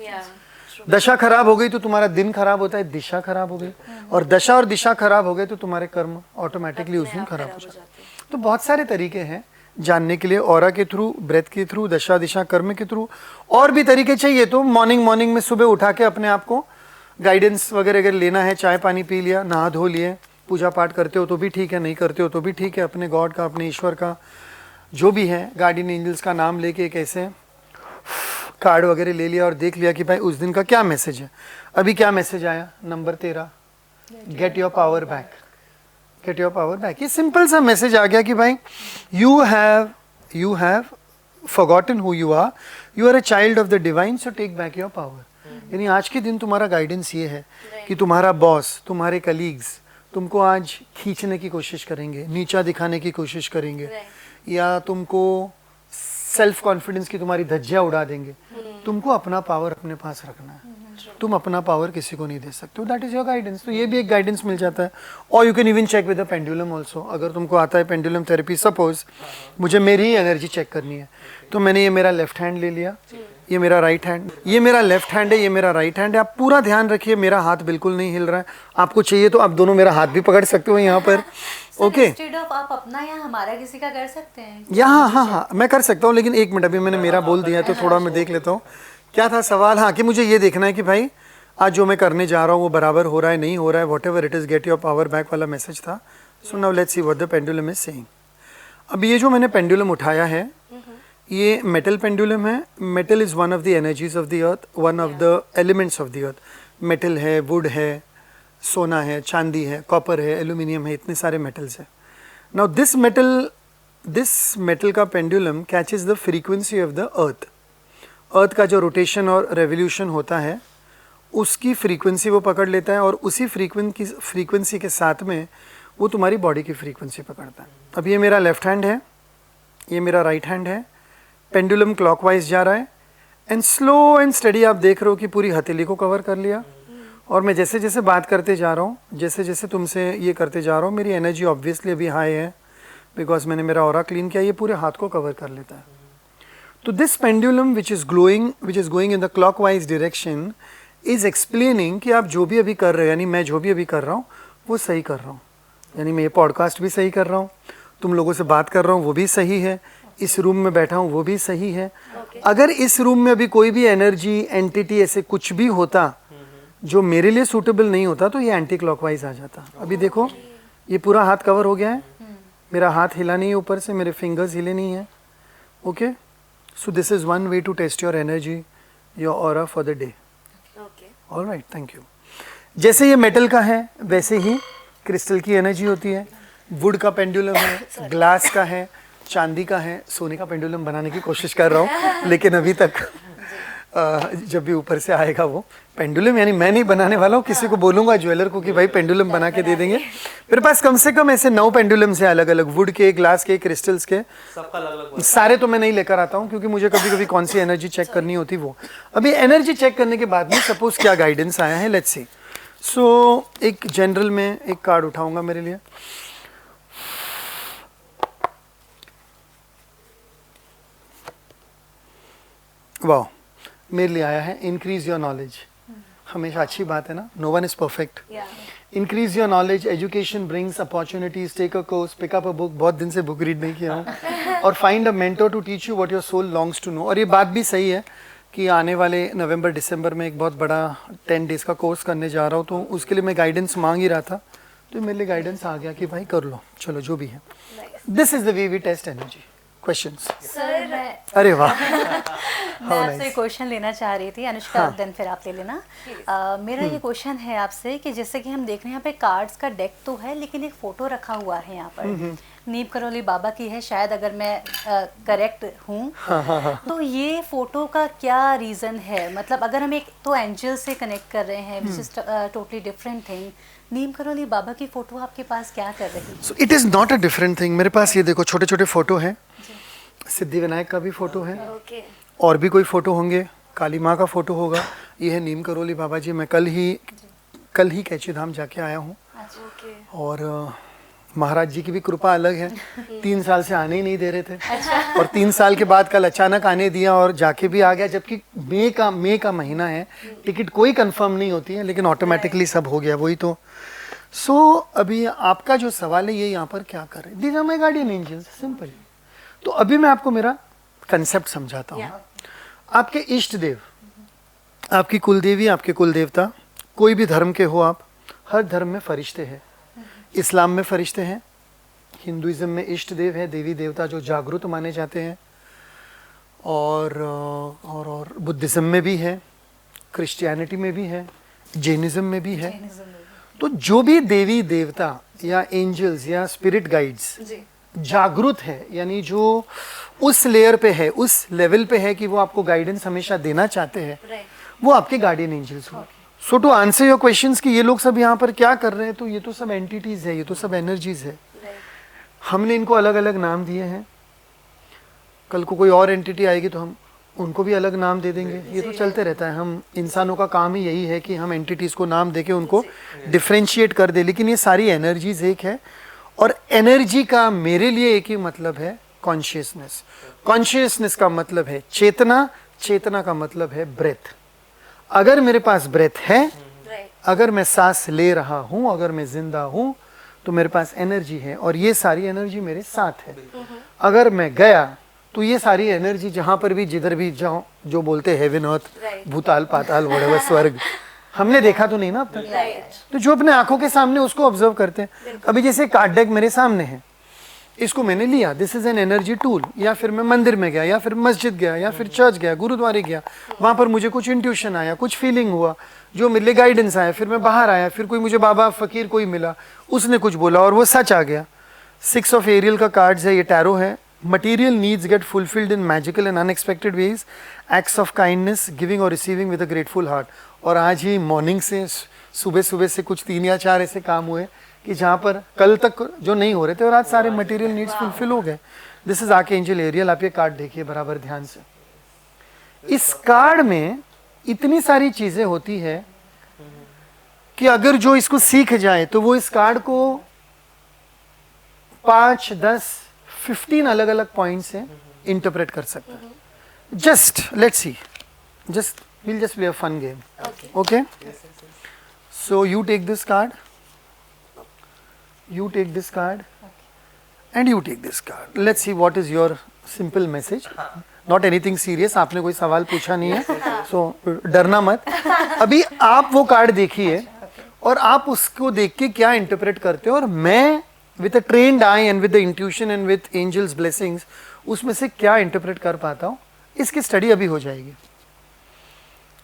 दशा खराब हो गई तो तुम्हारा दिन खराब होता है, दिशा खराब हो गई, और दशा और दिशा खराब हो गए तो तुम्हारे कर्म ऑटोमेटिकली उस दिन खराब हो जाते हैं। तो बहुत सारे तरीके हैं जानने के लिए, ऑरा के थ्रू, ब्रेथ के थ्रू, दशा दिशा कर्म के थ्रू। और भी तरीके चाहिए तो मॉर्निंग में सुबह उठा के अपने आप को गाइडेंस वगैरह अगर लेना है, चाय पानी पी लिया, नहा धो लिए, पूजा पाठ करते हो तो भी ठीक है, नहीं करते हो तो भी ठीक है, अपने गॉड का, अपने ईश्वर का जो भी है, गार्डियन एंजल्स का नाम लेके एक ऐसे कार्ड वगैरह ले लिया और देख लिया कि भाई उस दिन का क्या मैसेज है। अभी क्या मैसेज आया, number 13, get your power back, get your power back. ये सिंपल सा मैसेज आ गया कि भाई you have forgotten who you are a child of the divine, so take back your power. यानी आज के दिन तुम्हारा गाइडेंस ये है कि तुम्हारा बॉस, तुम्हारे कलीग्स तुमको आज खींचने की कोशिश करेंगे, नीचा दिखाने की कोशिश करेंगे, या तुमको सेल्फ कॉन्फिडेंस की तुम्हारी धज्जियां उड़ा देंगे। तुमको अपना पावर अपने पास रखना है, तुम अपना पावर किसी को नहीं दे सकते हो, दैट इज योर गाइडेंस। तो ये भी एक गाइडेंस मिल जाता है। और you can even check with the pendulum also. अगर तुमको आता है पेंडुलम थेरेपी, सपोज मुझे मेरी ही एनर्जी चेक करनी है, तो मैंने ये मेरा लेफ्ट हैंड ले लिया, ये मेरा राइट हैंड, ये मेरा लेफ्ट हैंड है, ये मेरा राइट हैंड है। आप पूरा ध्यान रखिए, मेरा हाथ बिल्कुल नहीं हिल रहा है। आपको चाहिए तो आप दोनों मेरा हाथ भी पकड़ सकते हो यहाँ पर। ओके, इंस्टेड ऑफ आप अपना या हमारा किसी का कर सकते हैं? हाँ, मैं कर सकता हूँ, लेकिन एक मिनट, अभी मैंने मेरा बोल दिया तो थोड़ा मैं देख लेता हूँ क्या था सवाल। हाँ, कि मुझे ये देखना है कि भाई आज जो मैं करने जा रहा हूँ वो बराबर हो रहा है, नहीं हो रहा है, what ever it is, gate your power back वाला मैसेज था। So now let's see what the pendulum is saying. अब ये जो मैंने पेंडुलम उठाया है, ये मेटल पेंडुलम है। Metal is one of the energies of the earth, one of the elements of the earth. Metal है, वुड है, सोना है, चांदी है, कॉपर है, एल्यूमिनियम है, इतने सारे मेटल्स है। नाउ दिस मेटल का pendulum catches the frequency of the earth. Earth का जो रोटेशन और रेवोल्यूशन होता है उसकी फ्रीक्वेंसी वो पकड़ लेता है, और उसी फ्रीक्वेंसी के साथ में वो तुम्हारी बॉडी की फ्रीक्वेंसी पकड़ता है। अब ये मेरा लेफ्ट हैंड है, ये मेरा राइट हैंड है, पेंडुलम क्लॉकवाइज जा रहा है, एंड स्लो एंड स्टडी आप देख रहे हो कि पूरी हथेली को कवर कर लिया। और मैं जैसे जैसे बात करते जा रहा हूँ, जैसे जैसे तुमसे ये करते जा रहा हूँ, मेरी एनर्जी ऑब्वियसली अभी हाई है बिकॉज मैंने मेरा ऑरा क्लीन किया, ये पूरे हाथ को कवर कर लेता है। तो this pendulum which is going in the clockwise direction is explaining कि आप जो भी अभी कर रहे हो, यानी मैं जो भी अभी कर रहा हूँ वो सही कर रहा हूँ। यानी मैं ये पॉडकास्ट भी सही कर रहा हूँ, तुम लोगों से बात कर रहा हूँ वो भी सही है, इस रूम में बैठा हूँ वो भी सही है। अगर इस रूम में अभी कोई भी एनर्जी, एंटिटी, ऐसे कुछ भी होता जो मेरे लिए सूटेबल नहीं होता तो ये एंटी क्लॉकवाइज आ जाता। अभी देखो ये पूरा हाथ कवर हो गया है, मेरा हाथ हिला नहीं है ऊपर से, मेरे फिंगर्स हिले नहीं है। Okay, so this is one way to test your energy, your aura for the day. Alright, thank you. जैसे ये मेटल का है वैसे ही क्रिस्टल की एनर्जी होती है। वुड का पेंडुलम है, ग्लास का है, चांदी का है, सोने का पेंडुलम बनाने की कोशिश कर रहा हूँ लेकिन अभी तक जब भी ऊपर से आएगा वो पेंडुलम, यानी मैं नहीं बनाने वाला हूँ, किसी को बोलूँगा ज्वेलर को कि भाई पेंडुलम बना के दे देंगे। मेरे पास कम से कम ऐसे 9 पेंडुलम्स हैं अलग अलग, वुड के, ग्लास के, क्रिस्टल्स के, सबका अलग-अलग। सारे तो मैं नहीं लेकर आता हूँ क्योंकि मुझे कभी कभी कौन सी एनर्जी चेक करनी होती वो। अभी एनर्जी चेक करने के बाद में सपोज क्या गाइडेंस आया है, लेट्स सी। सो एक जनरल में एक कार्ड उठाऊंगा मेरे लिए। वाह, मेरे लिए आया है इंक्रीज योर नॉलेज। हमेशा अच्छी बात है ना, no one is perfect. Increase your knowledge, education brings opportunities, take a course, pick up a book, बहुत दिन से बुक रीड नहीं किया हूँ, और find a mentor to teach you what your soul longs to know. और ये बात भी सही है कि आने वाले नवंबर दिसंबर में एक बहुत बड़ा 10 डेज का कोर्स करने जा रहा हूँ, तो उसके लिए मैं गाइडेंस मांग ही रहा था, तो मेरे लिए गाइडेंस आ गया कि भाई कर लो, चलो जो भी है। This is the way we test energy. Questions? Sir मैं अरे वाह, आपसे क्वेश्चन लेना चाह रही थी अनुष्का, देन फिर आप ले लेना। मेरा ये क्वेश्चन है आपसे कि जैसे कि हम देख रहे हैं यहाँ पे कार्ड्स का डेक तो है लेकिन एक फोटो रखा हुआ है यहाँ पर, नीम करौली बाबा की है शायद, अगर मैं करेक्ट हूँ। तो ये फोटो का क्या रीज़न है? मतलब अगर हम एक तो एंजल से कनेक्ट कर रहे हैं which is totally different thing, Neem Karoli Baba की फोटो आपके पास क्या कर रही है? So it is not a different thing. मेरे पास ये देखो छोटे छोटे फोटो हैं, सिद्धि विनायक का भी फोटो है, ओके और भी कोई फोटो होंगे, काली माँ का फोटो होगा। ये है नीम करोली बाबा जी। मैं कल ही कैची धाम जाके आया हूँ, ओके और महाराज जी की भी कृपा अलग है। 3 साल से आने ही नहीं दे रहे थे, और 3 साल के बाद कल अचानक आने दिया और जाके भी आ गया, जबकि मई का महीना है, टिकट कोई कंफर्म नहीं होती है, लेकिन ऑटोमेटिकली सब हो गया। वही तो अभी आपका जो सवाल है, ये यहाँ पर क्या कर रहे हैं, these are my guardian angels, simple. तो अभी मैं आपको मेरा कंसेप्ट समझाता हूँ। आपके इष्ट देव, आपकी कुलदेवी, आपके कुल देवता, कोई भी धर्म के हो आप, हर धर्म में फरिश्ते हैं। इस्लाम में फरिश्ते हैं, हिंदुइज्म में इष्ट देव है, देवी देवता जो जागृत माने जाते हैं, और बुद्धिज्म में भी है, क्रिश्चियनिटी में भी है, जैनिज्म में भी है। तो जो भी देवी देवता या एंजल्स या स्पिरिट गाइड्स जी जागृत है, यानी जो उस लेयर पे है, उस लेवल पे है कि वो आपको गाइडेंस हमेशा देना चाहते हैं, राइट वो आपके गार्डियन एंजल्स होंगे। सो टू आंसर योर क्वेश्चंस कि ये लोग सब यहाँ पर क्या कर रहे हैं, तो ये तो सब एंटिटीज है, ये तो सब एनर्जीज है। हमने इनको अलग अलग नाम दिए हैं। कल को कोई और एंटिटी आएगी तो हम उनको भी अलग नाम दे देंगे। ये तो चलते रहता है। हम इंसानों का काम ही यही है कि हम एंटिटीज को नाम देके उनको डिफ्रेंशिएट कर दे, लेकिन ये सारी एनर्जीज एक है। और एनर्जी का मेरे लिए एक ही मतलब है, कॉन्शियसनेस। कॉन्शियसनेस का मतलब है चेतना, चेतना का मतलब है ब्रेथ। अगर मेरे पास ब्रेथ है, अगर मैं सांस ले रहा हूं, अगर मैं जिंदा हूं, तो मेरे पास एनर्जी है, और ये सारी एनर्जी मेरे साथ है। अगर मैं गया तो ये सारी एनर्जी जहां पर भी, जिधर भी जाऊं, जो बोलते हैं हेवन अर्थ, भूताल पाताल वड़ेवर स्वर्ग, हमने देखा तो नहीं ना अब तक। तो जो अपने आंखों के सामने उसको ऑब्जर्व करते हैं। अभी जैसे कार्ड डेक मेरे सामने है, इसको मैंने लिया, this is an energy tool. या फिर मैं मंदिर में गया, या फिर मस्जिद गया, या फिर चर्च गया, गुरुद्वारे गया, वहां पर मुझे कुछ इंट्यूशन आया, कुछ फीलिंग हुआ, जो मेरे लिए गाइडेंस आया, फिर मैं बाहर आया, फिर कोई मुझे बाबा फकीर कोई मिला, उसने कुछ बोला और वो सच आ गया। 6 ऑफ एरियल का कार्ड्स है, ये टैरो है। Material needs get fulfilled in magical and unexpected ways, acts of kindness, giving और receiving with a grateful heart. और आज ही मॉर्निंग से, सुबह सुबह से कुछ 3 या 4 ऐसे काम हुए कि जहाँ पर कल तक जो नहीं हो रहे थे, और आज सारे मटेरियल नीड्स फुलफिल हो गए। This is archangel Ariel. आप ये कार्ड देखिए बराबर ध्यान से। इस कार्ड में इतनी सारी चीजें होती है कि अगर जो इसको सीख जाए तो वो इस कार्ड को 5, 10, 15 अलग अलग पॉइंट से इंटरप्रेट कर सकता है। Just let's see, just we'll just play a fun game. Okay? So you take this card, you take this card, and you take this card. Let's see what is your simple message. Not anything serious. आपने कोई सवाल पूछा नहीं है, so डरना मत। अभी आप वो कार्ड देखिए और आप उसको देख के क्या इंटरप्रेट करते हो, और मैं with a trained eye and with the intuition and with angels blessings उसमें से क्या इंटरप्रेट कर पाता हूँ, इसकी स्टडी अभी हो जाएगी।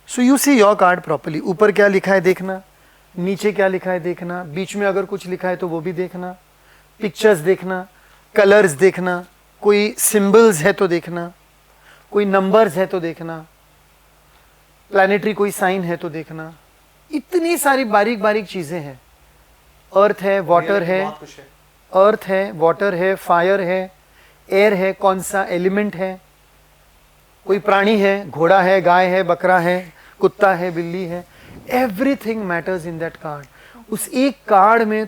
So you see your card properly. ऊपर क्या लिखा है देखना, नीचे क्या लिखा है देखना, बीच में अगर कुछ लिखा है तो वो भी देखना, पिक्चर्स देखना, कलर्स देखना, कोई सिंबल्स है तो देखना, कोई नंबर्स है तो देखना, प्लैनेटरी कोई साइन है तो देखना। इतनी सारी बारीक बारीक चीजें हैं। अर्थ है, वाटर है, अर्थ है, वाटर है, फायर है, एयर है, कौन सा एलिमेंट है, कोई प्राणी है, घोड़ा है, गाय है, बकरा है, कुत्ता है, बिल्ली है। Everything matters in that card. उस एक कार्ड में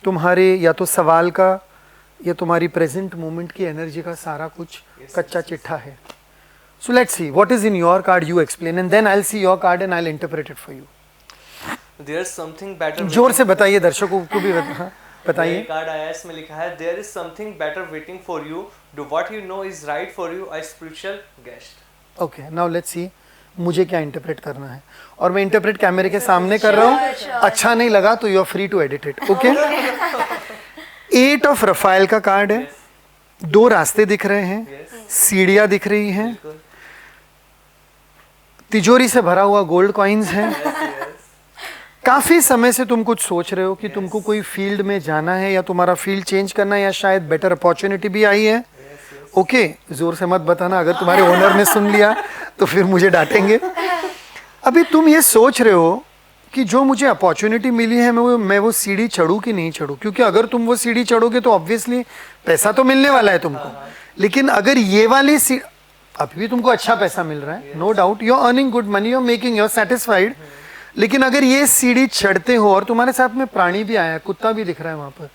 तुम्हारे या तो सवाल का या तुम्हारी प्रेजेंट मोमेंट की एनर्जी का सारा कुछ कच्चा चिट्ठा है। So let's see what is in your card, you explain, and then I will see your card and I will interpret it for you. There is something better. जोर से बताइए, दर्शकों को भी बताइए। कार्ड आया, इसमें लिखा है there is something better waiting for you, do what you know is right for you, a spiritual guest. Okay, now let's see मुझे क्या इंटरप्रेट करना है, और मैं इंटरप्रेट कैमरे के सामने कर रहा हूँ। अच्छा नहीं लगा तो you are free to edit it. Okay, 8 of Raphael का कार्ड है। 2 रास्ते दिख रहे हैं, सीढ़ियां दिख रही हैं, तिजोरी से भरा हुआ गोल्ड कॉइन्स है। काफी समय से तुम कुछ सोच रहे हो कि तुमको कोई फील्ड में जाना है, या तुम्हारा फील्ड चेंज करना है, या शायद बेटर अपॉर्चुनिटी भी आई है। ओके, जोर से मत बताना, अगर तुम्हारे ओनर ने सुन लिया तो फिर मुझे डांटेंगे। अभी तुम ये सोच रहे हो कि जो मुझे अपॉर्चुनिटी मिली है मैं वो सीढ़ी चढ़ूँ कि नहीं चढ़ूँ, क्योंकि अगर तुम वो सीढ़ी चढ़ोगे तो ऑब्वियसली पैसा तो मिलने वाला है तुमको, लेकिन अगर ये वाली अभी भी तुमको अच्छा पैसा मिल रहा है, no doubt, you are earning good money, you are making, you are satisfied, लेकिन अगर ये सीढ़ी चढ़ते हो और तुम्हारे साथ में प्राणी भी आया है, कुत्ता भी दिख रहा है वहां पर,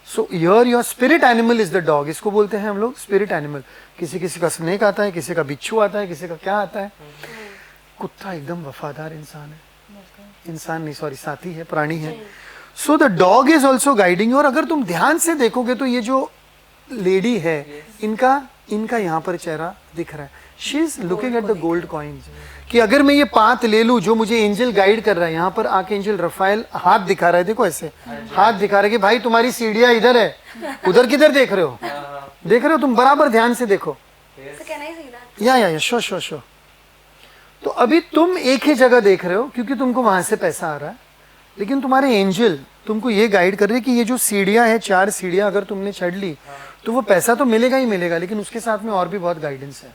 so your spirit animal is the dog, इसको बोलते हैं हम लोग स्पिरिट एनिमल। किसी किसी का स्नेक आता है, किसी का बिच्छू आता है, किसी का क्या आता है। कुत्ता एकदम वफादार इंसान है, इंसान नहीं सॉरी साथी है, प्राणी है। So the dog is also guiding you. और अगर तुम ध्यान से देखोगे तो ये जो लेडी है, इनका यहाँ पर चेहरा दिख रहा है, she is looking at the gold coins, कि अगर मैं ये पाथ ले लूं जो मुझे एंजल गाइड कर रहा है, यहाँ पर आके एंजल रफाएल हाथ दिखा रहा है, देखो ऐसे हाथ दिखा रहा है कि भाई तुम्हारी सीढ़ियां इधर है, उधर किधर देख रहे हो, देख रहे हो तुम, बराबर ध्यान से देखो। या श्योर। तो अभी तुम एक ही जगह देख रहे हो क्योंकि तुमको वहां से पैसा आ रहा है, लेकिन तुम्हारे एंजल तुमको ये गाइड कर रहे हैं कि ये जो सीढ़ियां है, 4 सीढ़ियां अगर तुमने चढ़ ली तो वो पैसा तो मिलेगा ही मिलेगा, लेकिन उसके साथ में और भी बहुत गाइडेंस है।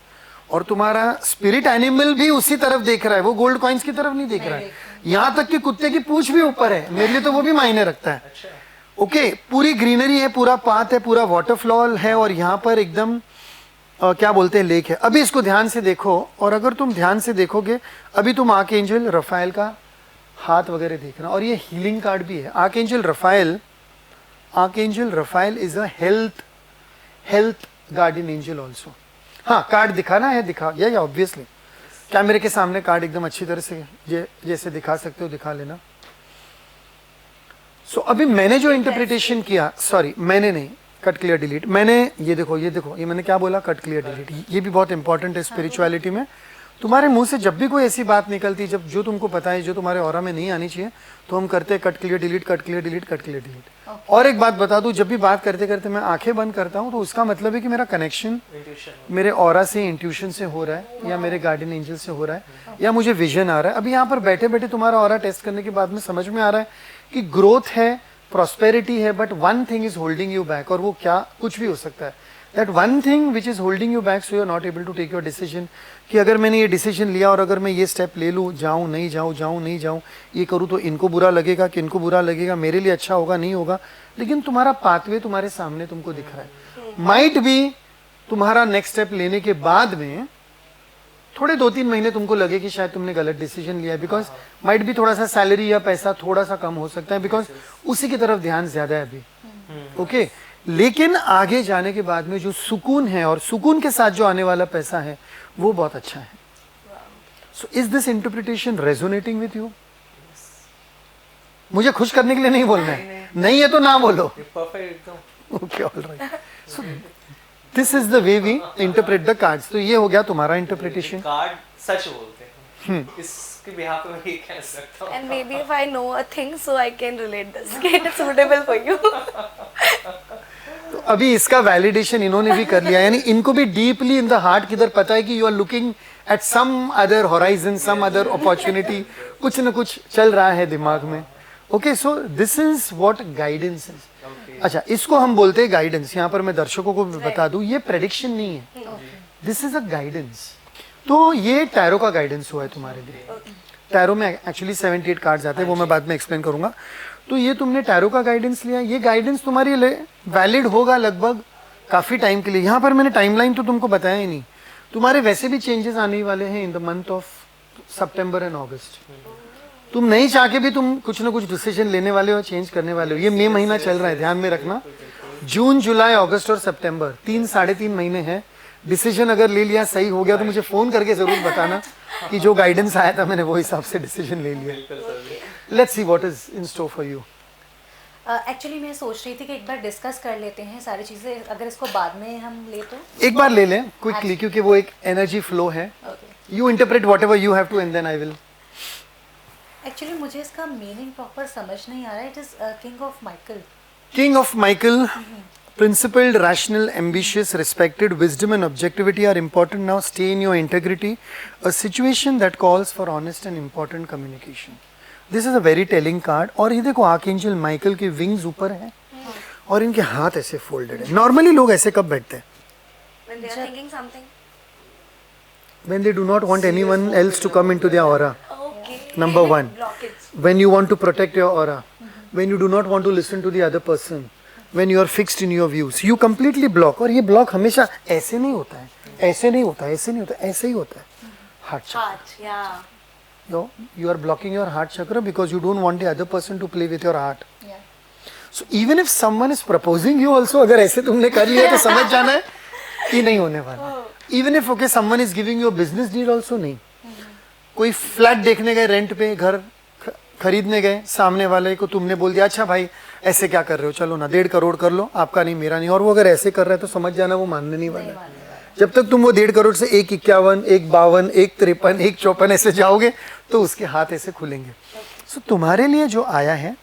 और तुम्हारा स्पिरिट एनिमल भी उसी तरफ देख रहा है, वो गोल्ड कॉइन्स की तरफ नहीं देख रहा है, यहाँ तक कि कुत्ते की पूंछ भी ऊपर है, मेरे लिए तो वो भी मायने रखता है। ओके, पूरी ग्रीनरी है, पूरा पाथ है, पूरा वाटरफ्लॉल है, और यहाँ पर एकदम क्या बोलते हैं, लेक है। अभी इसको ध्यान से देखो, और अगर तुम ध्यान से देखोगे, अभी तुम आर्कएंजल रफाएल का हाथ वगैरह देखना, और ये हीलिंग कार्ड भी है। Archangel Raphael is a health guardian angel also. हाँ, कार्ड दिखाना है, दिखा या ऑब्वियसली कैमरे के सामने कार्ड एकदम अच्छी तरह से जैसे दिखा सकते हो दिखा लेना। सो अभी मैंने जो इंटरप्रिटेशन किया, सॉरी मैंने नहीं, कट क्लियर डिलीट, मैंने ये देखो ये मैंने क्या बोला, कट क्लियर डिलीट, ये भी बहुत इंपॉर्टेंट है स्पिरिचुअलिटी में। तुम्हारे मुंह से जब भी कोई ऐसी बात निकलती है जो तुमको पता है, जो तुम्हारे ऑरा में नहीं आनी चाहिए, तो हम करते हैं cut clear delete, cut clear delete, cut clear delete. और एक बात बता दूं, जब भी बात करते करते मैं आंखें बंद करता हूं तो उसका मतलब है कि मेरा कनेक्शन मेरे ऑरा से, इंट्यूशन से हो रहा है, या मेरे गार्डियन एंजल से हो रहा है, या मुझे विजन आ रहा है। अभी यहाँ पर बैठे बैठे तुम्हारा ऑरा टेस्ट करने के बाद में समझ में आ रहा है कि ग्रोथ है, प्रॉस्पेरिटी है, but one thing is holding you back, और वो क्या, कुछ भी हो सकता है। That one thing which is holding you back, so you are not able to take your decision, कि अगर मैंने ये डिसीजन लिया और अगर मैं ये स्टेप ले लूँ, जाऊँ नहीं जाऊँ, ये करूँ तो इनको बुरा लगेगा कि इनको बुरा लगेगा, मेरे लिए अच्छा होगा नहीं होगा, लेकिन तुम्हारा पाथवे तुम्हारे सामने तुमको दिख रहा है। माइट भी तुम्हारा नेक्स्ट स्टेप लेने के बाद में थोड़े 2-3 महीने तुमको लगे कि शायद तुमने गलत डिसीजन लिया है, बिकॉज माइट भी थोड़ा सा सैलरी या पैसा थोड़ा सा कम हो सकता है, बिकॉज उसी की तरफ ध्यान ज्यादा है अभी। ओके, लेकिन आगे जाने के बाद में जो सुकून है, और सुकून के साथ जो आने वाला पैसा है, वो बहुत अच्छा है। So is this interpretation resonating with you? मुझे खुश करने के लिए नहीं बोलना है, नहीं है तो ना बोलो। Okay, alright. So this is the way we interpret the cards. तो ये हो गया तुम्हारा इंटरप्रिटेशन। कार्ड सच बोलते हैं, इसके बिहाफ पे मैं ये कह सकता हूँ। And maybe if I know a thing, so I can relate this. It's suitable for you. तो अभी इसका वैलिडेशन इन्होंने भी कर लिया, यानी इनको भी डीपली इन द हार्ट किधर पता है कि you are looking at some other horizon, some other opportunity, कुछ न कुछ चल रहा है दिमाग में। Okay, so this is what guidance is. अच्छा, इसको हम बोलते हैं गाइडेंस। यहाँ पर मैं दर्शकों को बता दूं, ये प्रेडिक्शन नहीं है, दिस इज अ गाइडेंस। तो ये टैरो का गाइडेंस हुआ है तुम्हारे लिए। टैरो में एक्चुअली 78 कार्ड्स आते हैं, वो मैं बाद में एक्सप्लेन करूंगा। तो ये तुमने टैरो का गाइडेंस लिया, ये गाइडेंस तुम्हारे लिए वैलिड होगा लगभग काफी टाइम के लिए। यहाँ पर मैंने टाइमलाइन तो तुमको बताया ही नहीं, तुम्हारे वैसे भी चेंजेस आने वाले हैं in the month of September and August. तुम नहीं चाह के भी तुम कुछ ना कुछ डिसीजन लेने वाले हो, चेंज करने वाले हो। ये मई महीना चल रहा है, ध्यान में रखना। जून, जुलाई, अगस्त और सितंबर 3-3.5 महीने हैं। डिसीजन अगर ले लिया, सही हो गया, तो मुझे फोन करके जरूर बताना कि जो गाइडेंस आया था मैंने वो हिसाब से डिसीजन ले लिया। Let's see what is in store for you. Actually मैं सोच रही थी कि एक बार डिस्कस कर लेते हैं सारी चीज़ें, अगर इसको बाद में हम ले तो एक बार ले लें क्विकली, क्योंकि वो एक एनर्जी फ्लो है। You interpret whatever you have to and then I will. Actually मुझे इसका मीनिंग प्रॉपर समझ नहीं आ रहा है। It is king of Michael. King of Michael, principled, rational, ambitious, respected, wisdom and objectivity are important now. Stay in your integrity. A situation that calls for honest and important communication. This is a very telling card. और ये देखो आर्कएंजल माइकल के विंग्स ऊपर हैं और इनके हाथ ऐसे फोल्डेड है। नॉर्मली लोग ऐसे कब बैठते हैं? When they are thinking something. When they do not want anyone else to come into their aura. Okay. Number one. Blockage. when you want to protect your aura, when you do not want to listen to the other person, when you are fixed in your views, you completely block. और ये block हमेशा ऐसे नहीं होता है, ऐसे नहीं होता है, ऐसे नहीं होता है, ऐसे ही होता है. Heart chakra. Heart, yeah. You are blocking your heart chakra because you don't want the other person to play with your heart. Yeah. So even if someone is proposing you also, अगर ऐसे तुमने कर लिया तो समझ जाना है कि नहीं होने वाला. Even if okay someone is giving you a business deal also, नहीं. कोई फ्लैट देखने गए, रेंट पे घर खरीदने गए, सामने वाले को तुमने बोल दिया अच्छा भाई ऐसे क्या कर रहे हो, चलो ना 1.5 करोड़ कर लो, आपका नहीं मेरा नहीं, और वो अगर ऐसे कर रहा है तो समझ जाना वो मानने नहीं वाला है. जब तक तुम वो 1.5 करोड़ से 1.51, 1.52, 1.53, 1.54 ऐसे जाओगे तो उसके हाथ ऐसे खुलेंगे. सो तुम्हारे लिए जो आया है,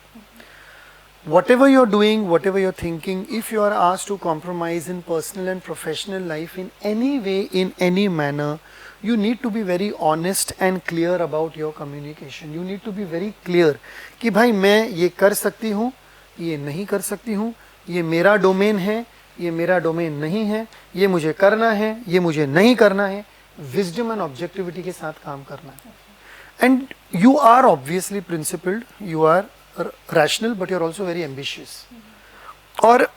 whatever you're doing, whatever you're thinking, if you are asked to compromise in personal and professional life in any way, in any manner, you need to be very honest and clear about your communication. You need to be very clear कि भाई मैं ये कर सकती हूँ, ये नहीं कर सकती हूँ, ये मेरा डोमेन है, ये मेरा डोमेन नहीं है, ये मुझे करना है, ये मुझे नहीं करना है. विजडम एंड ऑब्जेक्टिविटी के साथ काम करना है. And you are obviously principled, you are rational, but you are also very ambitious. और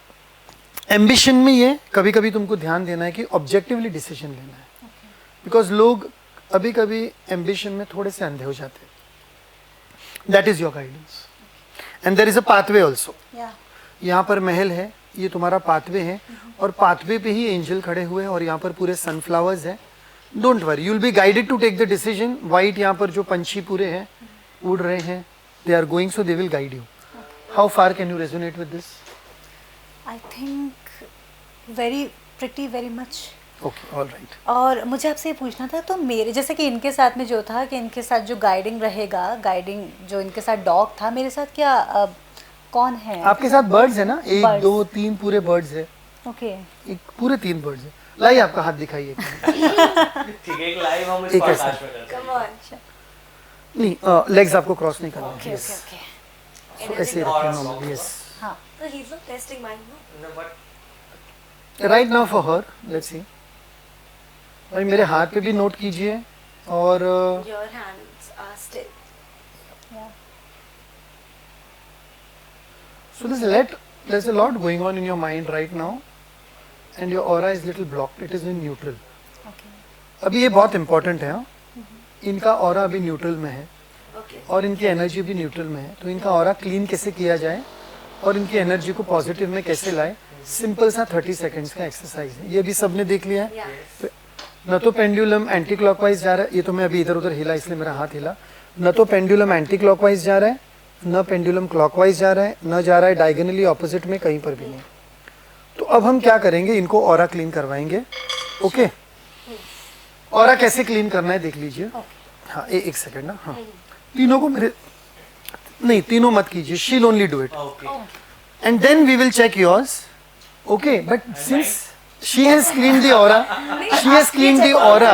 एम्बिशन में ये कभी कभी तुमको ध्यान देना है कि ऑब्जेक्टिवली डिसीजन लेना है. बिकॉज लोग अभी कभी एम्बिशन में थोड़े से अंधे हो जाते हैं. That is your guidance and there is a pathway also. यहाँ पर महल है, ये तुम्हारा पाथवे है, और पाथवे पे ही एंजल खड़े हुए हैं, और यहाँ पर पूरे सनफ्लावर्स हैं. Don't worry, you will be guided to take the decision. White यहाँ पर जो पंछी पूरे हैं उड़ रहे हैं, they are going, so they will guide you. How far can you resonate with this? I think very much. Okay, all right. और मुझे आपसे ये पूछना था, तो मेरे जैसे कि इनके साथ में जो था कि इनके साथ जो गाइडिंग रहेगा, गाइडिंग जो इनके साथ डॉग था, मेरे साथ क्या कौन है? आपके साथ बर्ड्स है ना? 1 2 3 पूरे बर्ड्स है. ओके. एक पूरे 3 बर्ड्स है. लाइए आपका हाथ दिखाइए. ठीक है, एक लाइव हम इस एक पॉडकास्ट ऐसा. में करते हैं. Come on. नहीं, लेग्स आपको क्रॉस नहीं करना. Okay Yes. Okay okay. So ऐसे रखें नॉर्मली. Yes. हाँ. So he's not testing mine, no? No, but Right now for her, let's see. भाई मेरे हाथ पे भी नोट कीजिए, और Your hands are still. so there's a lot going on in your mind right now, and your aura is little blocked. It is in neutral. Okay. अभी ये बहुत इंपॉर्टेंट है. इनका ऑरा अभी न्यूट्रल में है, Okay. और इनकी एनर्जी भी न्यूट्रल में है. तो इनका ऑरा क्लीन कैसे किया जाए और इनकी एनर्जी को पॉजिटिव में कैसे लाए, सिंपल सा 30 सेकंड्स का एक्सरसाइज है. ये भी सबने देख लिया है. Yeah. न तो पेंडुलम एंटी क्लॉकवाइज जा रहा है, ये तो मैं अभी इधर उधर हिला इसलिए मेरा हाथ हिला. न तो पेंडुलम एंटी क्लॉकवाइज जा रहा है, न पेंडुलम क्लॉकवाइज जा रहा है, न जा रहा है डायगोनली ऑपोजिट में, कहीं पर भी नहीं. तो अब हम क्या करेंगे, इनको ऑरा क्लीन करवाएंगे. ओके, ऑरा कैसे क्लीन करना है देख लीजिए. हाँ, एक सेकंड ना. हाँ, तीनों को मेरे नहीं, तीनों मत कीजिए. शील only do it, okay. and then we will check yours. Okay, but since she has cleaned the aura, she has cleaned the aura,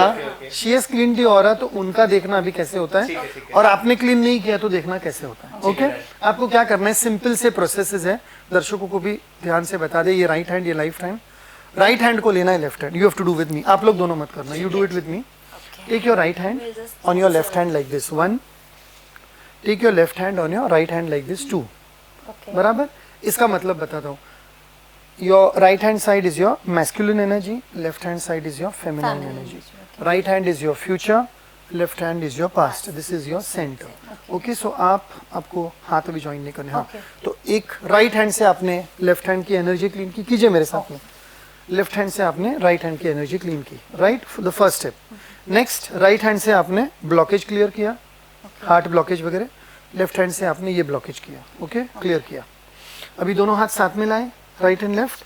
she has cleaned the aura, तो उनका देखना अभी कैसे होता ठीक है, है, ठीक है. और आपने क्लीन नहीं किया तो देखना कैसे होता है. ओके, आपको क्या करना है, सिंपल से प्रोसेसेस है. दर्शकों को भी ध्यान से बता दे. ये राइट हैंड, ये लाइफ टाइम. राइट हैंड को लेना है left hand. You have to do with me. आप लोग दोनों मत करना, you do it with me. Take your right hand on your left hand like this. 1. Take your left hand on your right hand like this. 2. Okay. बराबर. इसका मतलब बताता हूँ. Your right hand side is your masculine energy, left hand side is your feminine energy. Right hand is your future, left hand is your past. This is your center. Okay, so आपको हाथ अभी ज्वाइन नहीं करने. हाँ, तो एक राइट हैंड से आपने लेफ्ट हैंड की एनर्जी क्लीन की. कीजिए मेरे साथ में. लेफ्ट हैंड से आपने राइट हैंड की एनर्जी क्लीन की. Right, the first step. Next, right hand से आपने ब्लॉकेज क्लियर किया, हार्ट ब्लॉकेज वगैरह. लेफ्ट हैंड से आपने ये ब्लॉकेज किया. ओके, क्लियर किया. अभी दोनों हाथ साथ में लाए, राइट एंड लेफ्ट.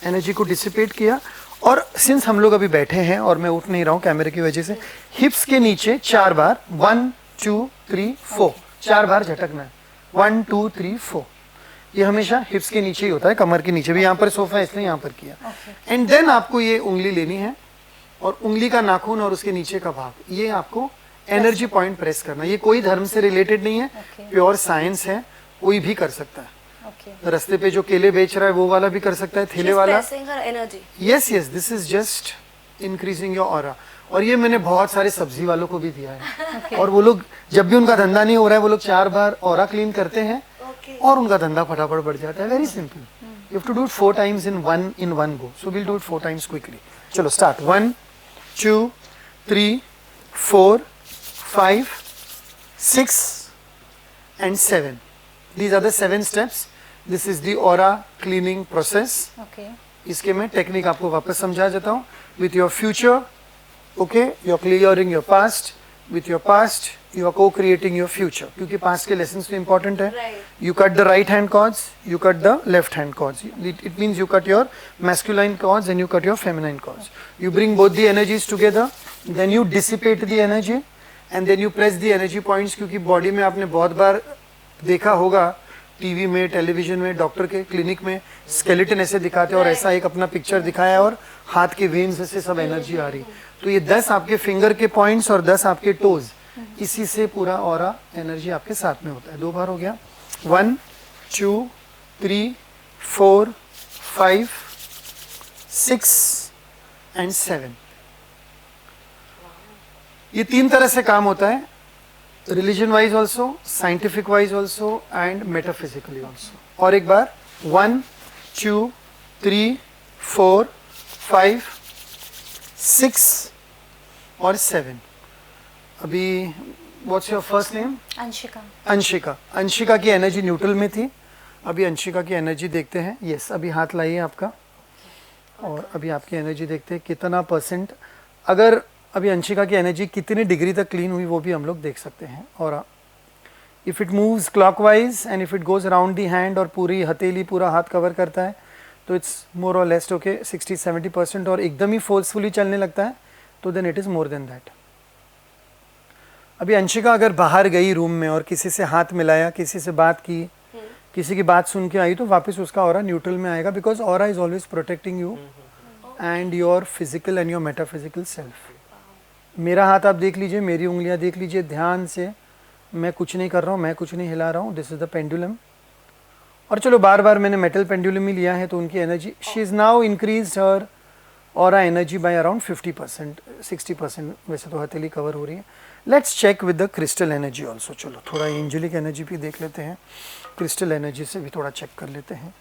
एनर्जी को डिसिपेट किया. और सिंस हम लोग अभी बैठे हैं और मैं उठ नहीं रहा हूँ कैमरे की वजह से, हिप्स के नीचे 4 बार 1 2 3 4 4 बार झटकना है. 1 2 3 4. ये हमेशा हिप्स के नीचे ही होता है, कमर के नीचे भी. यहाँ पर सोफा है इसलिए यहाँ पर किया. एंड देन आपको ये उंगली लेनी है, और उंगली का नाखून और उसके नीचे का भाग, ये आपको एनर्जी पॉइंट प्रेस करना. ये कोई धर्म से रिलेटेड नहीं है, प्योर साइंस है, कोई भी कर सकता है. ओके. रास्ते पे जो केले बेच रहा है वो वाला भी कर सकता है, ठेले She's वाला. pressing her energy. Yes yes, this is just increasing your aura. और ये मैंने बहुत सारे सब्जी वालों को भी दिया है और वो लोग जब भी उनका धंधा नहीं हो रहा है वो लोग 4 बार ऑरा क्लीन करते हैं और उनका धंधा फटाफट बढ़ जाता है. Very simple. You have to do it 4 times in one go. So we'll do it 4 times quickly. चलो start. 1 2 3 4 5 6 and 7. These are the 7 steps. This is the aura cleaning process. Okay. इसके मैं टेक्निक आपको वापस समझा देता हूँ. With your future, okay, you're clearing your past. With your past, you are co-creating your future. क्योंकि past के lessons तो important है. Right. You cut the right hand cords, you cut the left hand cords. It means you cut your masculine cords and you cut your feminine cords. You bring both the energies together, then you dissipate the energy. And then you press the energy points. क्योंकि बॉडी में आपने बहुत बार देखा होगा टीवी में, टेलीविजन में, डॉक्टर के क्लिनिक में स्केलेटन ऐसे दिखाते हैं और ऐसा एक अपना पिक्चर दिखाया है और हाथ के वेन्स से सब एनर्जी आ रही. तो ये 10 आपके फिंगर के पॉइंट्स और 10 आपके टोज, इसी से पूरा ऑरा एनर्जी आपके साथ में होता है. 2 बार हो गया. 1 2 3 4 5 6 एंड 7. ये 3 तरह से काम होता है. Religion wise also, scientific wise also and metaphysically also. और एक बार 1 2 3 4 5 6 और 7. अभी what's your first name? Anshika. Anshika. Anshika की एनर्जी न्यूट्रल में थी. अभी अंशिका की एनर्जी देखते हैं. यस, अभी हाथ लाइए आपका और अभी आपकी एनर्जी देखते हैं कितना %. अगर अभी अंशिका की एनर्जी कितने डिग्री तक क्लीन हुई वो भी हम लोग देख सकते हैं. और if it moves clockwise and if it goes around the hand और पूरी हथेली पूरा हाथ कवर करता है तो इट्स मोर और लेस ओके 60-70%. और एकदम ही फोर्सफुली चलने लगता है तो then it is more than that. अभी अंशिका अगर बाहर गई रूम में और किसी से हाथ मिलाया, किसी से बात की, किसी की बात सुन के आई तो वापस उसका ऑरा न्यूट्रल में आएगा. Because aura is always protecting you and your physical and your metaphysical self. मेरा हाथ आप देख लीजिए, मेरी उंगलियां देख लीजिए ध्यान से. मैं कुछ नहीं कर रहा हूँ, मैं कुछ नहीं हिला रहा हूँ. This is the pendulum. और चलो बार बार मैंने मेटल पेंडुलम ही लिया है तो उनकी energy, she is now increase her aura energy by around 50%, 60%. वैसे तो हथेली कवर हो रही है. Let's check with the crystal energy also. चलो थोड़ा एंजेलिक एनर्जी भी देख लेते हैं. क्रिस्टल एनर्जी से भी थोड़ा चेक कर लेते हैं.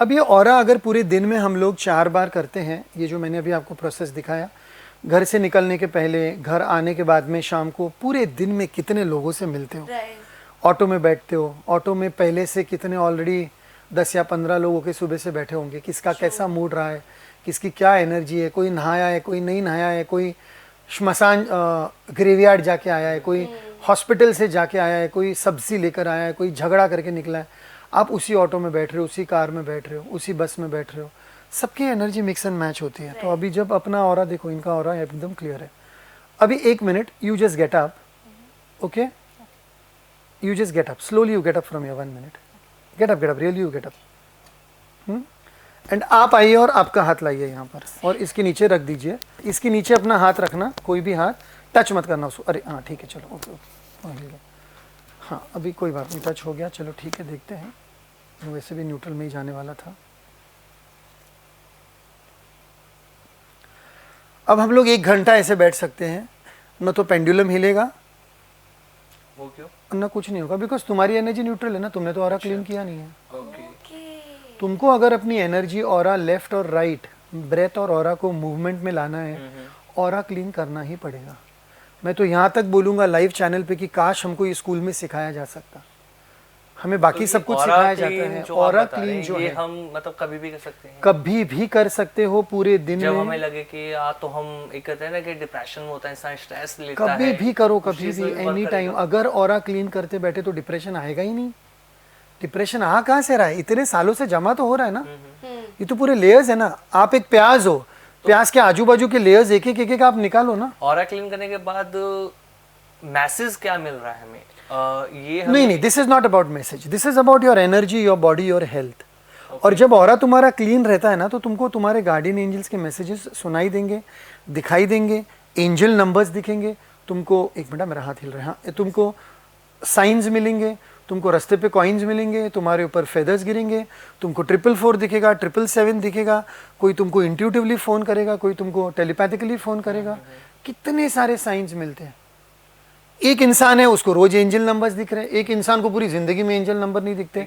अब ये ऑरा अगर पूरे दिन में हम लोग 4 बार करते हैं, ये जो मैंने अभी आपको प्रोसेस दिखाया, घर से निकलने के पहले, घर आने के बाद में, शाम को, पूरे दिन में कितने लोगों से मिलते हो. ऑटो में बैठते हो, ऑटो में पहले से कितने ऑलरेडी 10 या 15 लोगों के सुबह से बैठे होंगे. किसका कैसा मूड रहा है, किसकी क्या एनर्जी है, कोई नहाया है, कोई नहीं नहाया है, कोई श्मशान ग्रेवयार्ड जाके आया है, कोई हॉस्पिटल से जाके आया है, कोई सब्जी लेकर आया है, कोई झगड़ा करके निकला है. आप उसी ऑटो में बैठ रहे हो, उसी कार में बैठ रहे हो, उसी बस में बैठ रहे हो. सबकी एनर्जी मिक्स एंड मैच होती है. तो अभी जब अपना ऑरा देखो, इनका ऑरा एकदम क्लियर है. अभी 1 minute, you just get up. Okay, you just get up slowly. You get up from your 1 minute. Get up really you get up. And आप आइए और आपका हाथ लाइए यहाँ पर और इसके नीचे रख दीजिए. इसके नीचे अपना हाथ रखना, कोई भी हाथ टच मत करना उसको. अरे हाँ ठीक है, चलो ओके. हाँ अभी कोई बात नहीं, टच हो गया. चलो ठीक है, देखते हैं. वैसे भी न्यूट्रल में ही जाने वाला था. अब हम लोग 1 घंटा ऐसे बैठ सकते हैं. न तो पेंडुलम हिलेगा, वो क्यों? न कुछ नहीं होगा. बिकॉज तुम्हारी एनर्जी न्यूट्रल है ना, तुमने तो ऑरा क्लीन किया नहीं है. ओके. तुमको अगर अपनी एनर्जी ऑरा लेफ्ट और राइट, ब्रेथ और ऑरा को मूवमेंट में लाना है, ऑरा क्लीन करना ही पड़ेगा. मैं तो यहाँ तक बोलूँगा लाइव चैनल पे कि काश हमको ये स्कूल में सिखाया जा सकता. हमें बाकी सब कुछ सिखाया जाता है. ऑरा क्लीन जो है हम मतलब कभी भी कर सकते हैं, कभी भी कर सकते हो पूरे दिन जब में. हमें लगे कि तो हम एक कहते हैं ना कि डिप्रेशन में होता है इंसान, स्ट्रेस लेता है, कभी भी करो, कभी उसी से भी, वर्क एनी टाइम. करेगा. अगर ऑरा क्लीन करते बैठे तो डिप्रेशन आएगा ही नहीं. डिप्रेशन आ कहाँ से रहा है? इतने सालों से जमा तो हो रहा है ना. ये तो पूरे लेयर्स है ना. आप एक प्याज हो, प्याज के आजू बाजू के लेयर्स एक एक आप निकालो ना. ऑरा क्लीन करने के बाद मैसेज क्या मिल रहा है हमें? ये नहीं, this is not about message. This is about your energy, your body, your health. और जब ऑरा तुम्हारा क्लीन रहता है ना तो तुमको तुम्हारे गार्डियन एंजल्स के मैसेजेस सुनाई देंगे, दिखाई देंगे, एंजल नंबर्स दिखेंगे तुमको. 1 मिनट, मेरा हाथ हिल रहा है. हाँ, तुमको साइंस मिलेंगे, तुमको रास्ते पे कॉइन्स मिलेंगे, तुम्हारे ऊपर फेदर्स गिरेंगे, तुमको 444 दिखेगा, 777 दिखेगा, कोई तुमको इंट्यूटिवली फ़ोन करेगा, कोई तुमको टेलीपैथिकली फ़ोन करेगा, कितने सारे साइंस मिलते हैं। एक इंसान है उसको रोज एंजल नंबर्स दिख रहे हैं, एक इंसान को पूरी जिंदगी में एंजल नंबर नहीं दिखते,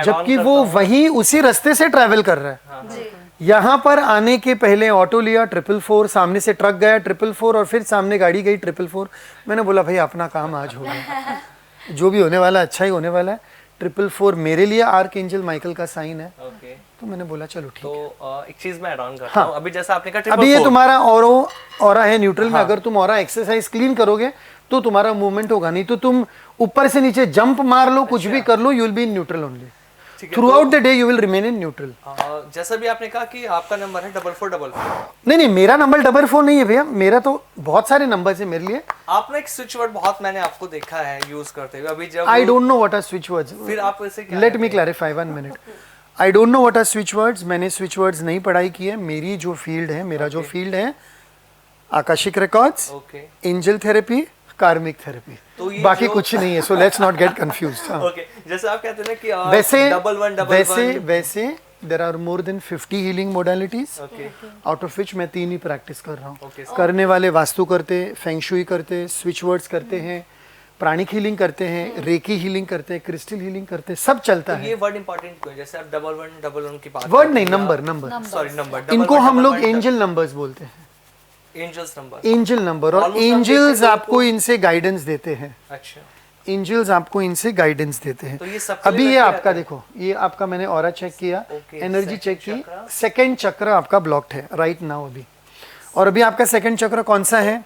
जबकि वो वहीं उसी रास्ते से ट्रैवल कर रहा है। जी यहाँ पर आने के पहले ऑटो लिया 444, सामने से ट्रक गया 444 और फिर सामने गाड़ी गई 444। मैंने बोला भाई अपना काम आज हो गया, जो भी होने वाला अच्छा ही होने वाला है। 444 मेरे लिए आर्क एंजल माइकल का साइन है। ओके, तो मैंने बोला चलो ठीक है। तो एक चीज मैं ऐड ऑन करता हूँ। अभी जैसा आपने कहा अभी ये 444, तुम्हारा ऑरा है न्यूट्रल में, अगर तुम ऑरा एक्सरसाइज क्लीन करोगे तो तुम्हारा मूवमेंट होगा, नहीं तो तुम ऊपर से नीचे जंप मार लो, कुछ भी कर लो, you will be in neutral only throughout the day, you will remain in neutral. जैसा भी आपने कहा कि आपका नंबर है 4444। नहीं, मेरा नंबर 44 नहीं है भैया, मेरा तो बहुत सारे नंबर है मेरे लिए। आपने एक स्विच वर्ड बहुत मैंने आपको देखा है यूज करते हुए, अभी जब I don't know what are switch words, फिर आप इसे क्या let me clarify 1 minute. I don't know what are switch words, मैंने स्विच वर्ड्स नहीं पढ़ाई की है। मेरी जो फील्ड है, मेरा जो फील्ड है, Akashic records, okay angel therapy, karmic therapy, तो ये बाकी जो- कुछ नहीं है। So let's not get confused. Okay, जैसे आप कहते हैं ना कि वैसे वैसे there are more than 50 healing modalities, okay out of which मैं 3 ही प्रैक्टिस कर रहा हूँ। ओके, करने वाले वास्तु करते, फेंगशुई करते, स्विच वर्ड्स करते हैं, प्राणिक हीलिंग करते हैं, रेकी हीलिंग करते हैं, क्रिस्टल हीलिंग करते हैं, सब चलता ये है। वर्ड इंपॉर्टेंट क्यों है? जैसे आप 1111 की बात वर्ड नहीं, नंबर, सॉरी नंबर, इनको हम लोग एंजल नंबर्स बोलते हैं, एंजल्स नंबर। Angel number. और Almost हम एंजल्स देखते हैं आपको इनसे गाइडेंस देते हैं, अच्छा, एंजल्स आपको इनसे गाइडेंस देते हैं। तो ये सबके अभी लिए ये लगते आपका रहते हैं? देखो, ये आपका मैंने ऑरा चेक किया, Okay, एनर्जी second चेक की, चक्र। सेकंड चक्र आपका ब्लॉक्ड है राइट नाउ अभी। और अभी आपका सेकंड चक्र कौन सा है?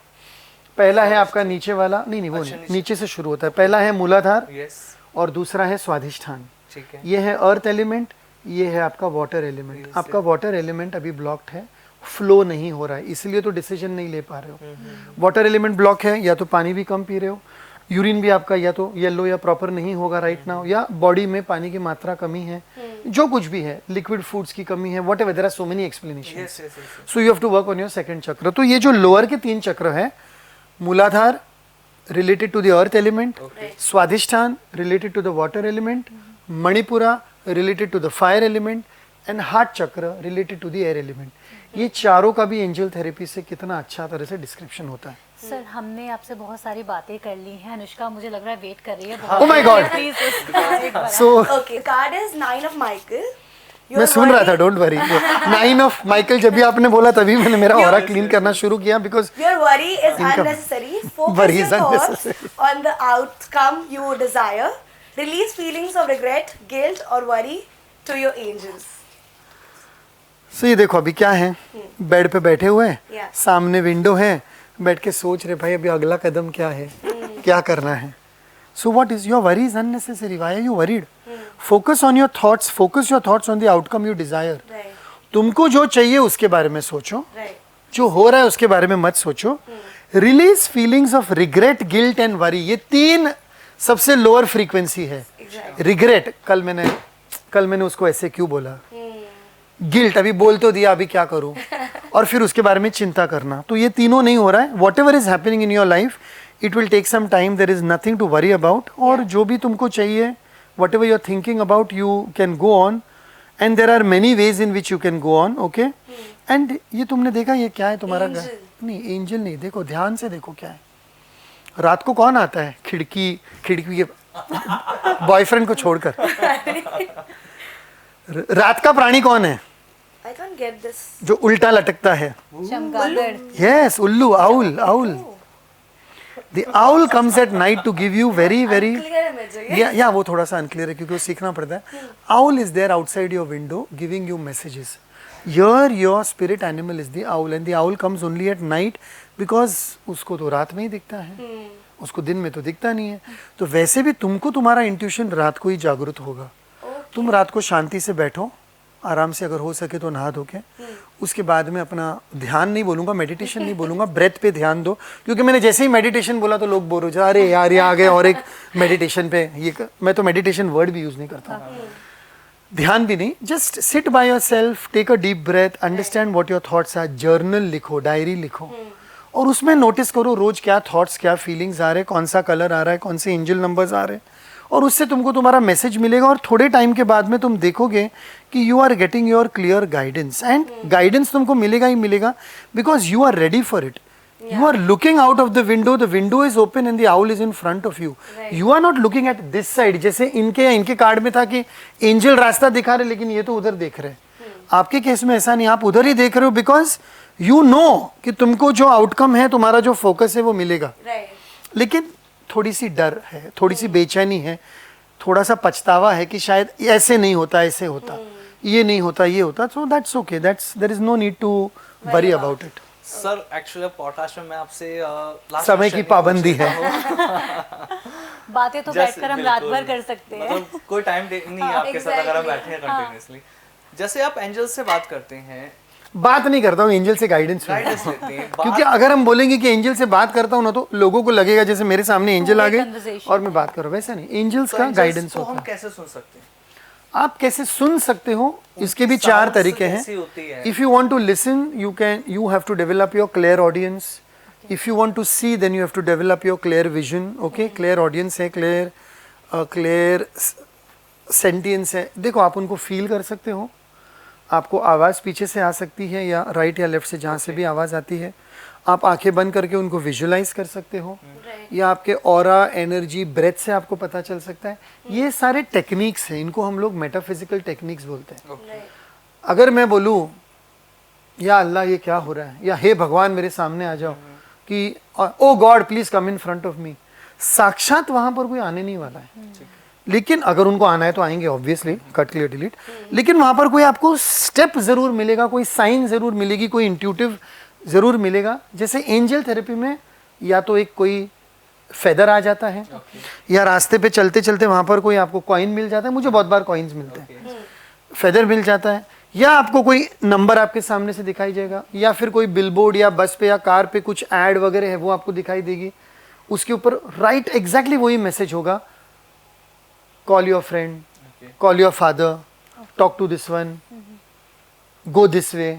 पहला है आपका नीचे वाला, नहीं वो अच्छा, नहीं, नीचे से शुरू होता है। पहला है मूलाधार यस, और दूसरा है स्वाधिष्ठान। ठीक है। ये है अर्थ एलिमेंट, ये है आपका वाटर एलिमेंट। आपका वाटर एलिमेंट अभी ब्लॉक्ड है, फ्लो नहीं हो रहा है, इसलिए तो डिसीजन नहीं ले पा रहे हो। वाटर एलिमेंट ब्लॉक है, या तो पानी भी कम पी रहे हो, यूरिन भी आपका या तो येलो या प्रॉपर नहीं होगा राइट नाउ, या बॉडी में पानी की मात्रा कमी है, जो कुछ भी है, लिक्विड फूड्स की कमी है, whatever, there are so many explanation. Yes yes yes, so you have to work on your second chakra. तो ये जो लोअर के 3 चक्र है, Muladhara related to the earth element, Swadhisthana related to the water element, Manipura related to the fire element, and heart chakra related to the air element. ये चारों का भी एंजल थेरेपी से कितना अच्छा तरह से डिस्क्रिप्शन होता है। सर हमने आपसे बहुत सारी बातें कर ली हैं। अनुष्का मुझे लग रहा है वेट कर रही है Oh my God! प्लीज एक बार so okay, card is 9 of Michael. मैं सुन रहा था, डोंट वरी। 9 ऑफ माइकल जब भी आपने बोला तभी मैंने मेरा ऑरा क्लीन करना शुरू किया, because Your worry is unnecessary. Focus Worry is your thoughts unnecessary. on the outcome you desire. Release feelings of regret, guilt, or worry to your angels. सो ये देखो अभी क्या है, बेड पे बैठे हुए हैं, Yeah. सामने विंडो है, बैठ के सोच रहे भाई अभी अगला कदम क्या है, क्या करना है। So what is your worry is unnecessary, why are you worried? Focus on your thoughts, focus your thoughts on the outcome you desire. Right, तुमको जो चाहिए उसके बारे में सोचो, right. जो हो रहा है उसके बारे में मत सोचो। Release feelings of regret, guilt and worry, ये 3 सबसे लोअर फ्रीक्वेंसी है। Exactly. रिग्रेट, कल मैंने उसको ऐसे क्यों बोला, गिल्ट अभी बोल तो दिया, अभी क्या करूं, और फिर उसके बारे में चिंता करना। तो ये तीनों नहीं हो रहा है। Whatever is happening in your life, it will take some time, there is nothing to worry about. और जो भी तुमको चाहिए, whatever you are thinking about, you can go on, and there are many ways in which you can go on. Okay, and ये तुमने देखा ये क्या है तुम्हारा घर? नहीं, एंजल नहीं, देखो ध्यान से देखो क्या है। रात को कौन आता है खिड़की के बॉयफ्रेंड को छोड़कर? रात का प्राणी कौन है I can't get this. जो उल्टा लटकता है? चमगादड़। यस, उल्लू, owl. The owl comes at night to give you very Clear image, okay? या वो थोड़ा सा अनक्लियर है क्योंकि वो सीखना पड़ता है। Owl is there outside your window giving you messages. Your spirit animal is the owl, and the owl comes only at night, because उसको तो रात में ही दिखता है, उसको दिन में तो दिखता नहीं है। तो वैसे भी तुमको तुम्हारा इंट्यूशन रात को ही जागृत होगा। तुम रात को शांति से बैठो, आराम से, अगर हो सके तो नहा धो के, उसके बाद में अपना ध्यान नहीं बोलूंगा, मेडिटेशन नहीं बोलूंगा, ब्रेथ पे ध्यान दो। क्योंकि मैंने जैसे ही मेडिटेशन बोला तो लोग बोर हो जाए, अरे यार ये आ गए और एक मेडिटेशन पे मैं तो मेडिटेशन वर्ड भी यूज नहीं करता हूँ, ध्यान भी नहीं। Just sit by yourself, take a deep breath, understand what your thoughts are, journal लिखो, डायरी लिखो, और उसमें नोटिस करो रोज क्या थॉट्स, क्या फीलिंग्स आ रहे, कौन सा कलर आ रहा है, कौन से एंजल नंबर्स आ रहे हैं, और उससे तुमको तुम्हारा मैसेज मिलेगा और थोड़े टाइम के बाद में तुम देखोगे कि you are getting your clear guidance, and guidance तुमको मिलेगा ही मिलेगा because you are ready for it. You are looking out of the window is open and the owl is in front of you. You are not looking at this side. जैसे इनके कार्ड में था कि एंजल रास्ता दिखा रहे लेकिन ये तो उधर देख रहे हैं. आपके केस में ऐसा नहीं, आप उधर ही देख रहे हो बिकॉज यू नो कि तुमको जो आउटकम है, तुम्हारा जो फोकस है वो मिलेगा. लेकिन थोड़ी सी डर है, थोड़ी सी बेचैनी है, थोड़ा सा पछतावा है कि शायद ऐसे नहीं होता, ऐसे होता, ये नहीं होता, ये होता. So that's okay, there is no need to worry about it. Sir actually podcast में मैं आपसे समय की पाबंदी है. बातें तो बैठकर हम रात भर कर सकते हैं. मतलब कोई टाइम नहीं है आपके साथ अगर हम बैठे हैं कंटिन्यूअसली. जैसे आप एंजल से बात करते हैं. बात नहीं करता हूँ, एंजल से गाइडेंस लेते हैं. क्योंकि अगर हम बोलेंगे कि एंजल से बात करता हूँ ना तो लोगों को लगेगा जैसे मेरे सामने एंजल आ गए और मैं बात कर रहा हूँ. वैसा नहीं, एंजल्स का गाइडेंस होता हम है. कैसे सुन सकते हैं? आप कैसे सुन सकते हो इसके भी 4 तरीके हैं. If you want to listen you have to develop your clear audience. If you want to see then you have to develop your clear vision. Okay, clear audience है, क्लियर सेंटियंस है. देखो, आप उनको फील कर सकते हो. आपको आवाज़ पीछे से आ सकती है या राइट या लेफ्ट से, जहाँ से भी आवाज़ आती है. आप आंखें बंद करके उनको विजुलाइज कर सकते हो, या आपके ऑरा, एनर्जी, ब्रेथ से आपको पता चल सकता है. ये सारे टेक्निक्स हैं, इनको हम लोग मेटाफिजिकल टेक्निक्स बोलते हैं. अगर मैं बोलूँ या अल्लाह ये क्या हो रहा है, या हे भगवान मेरे सामने आ जाओ, कि oh God please come in front of me, साक्षात वहां पर कोई आने नहीं वाला है. लेकिन अगर उनको आना है तो आएंगे ऑब्वियसली, कट क्लियर डिलीट. लेकिन वहां पर कोई आपको स्टेप जरूर मिलेगा, कोई साइन जरूर मिलेगी, कोई इंट्यूटिव जरूर मिलेगा. जैसे एंजल थेरेपी में या तो एक कोई फेदर आ जाता है, या रास्ते पे चलते चलते वहां पर कोई आपको कॉइन मिल जाता है. मुझे बहुत बार कॉइन्स मिलते हैं. फेदर मिल जाता है, या आपको कोई नंबर आपके सामने से दिखाई जाएगा, या फिर कोई बिलबोर्ड या बस पे या कार पे कुछ एड वगैरह है वो आपको दिखाई देगी. उसके ऊपर राइट एग्जैक्टली वही मैसेज होगा, call your friend, call your father, talk to this one, go this way.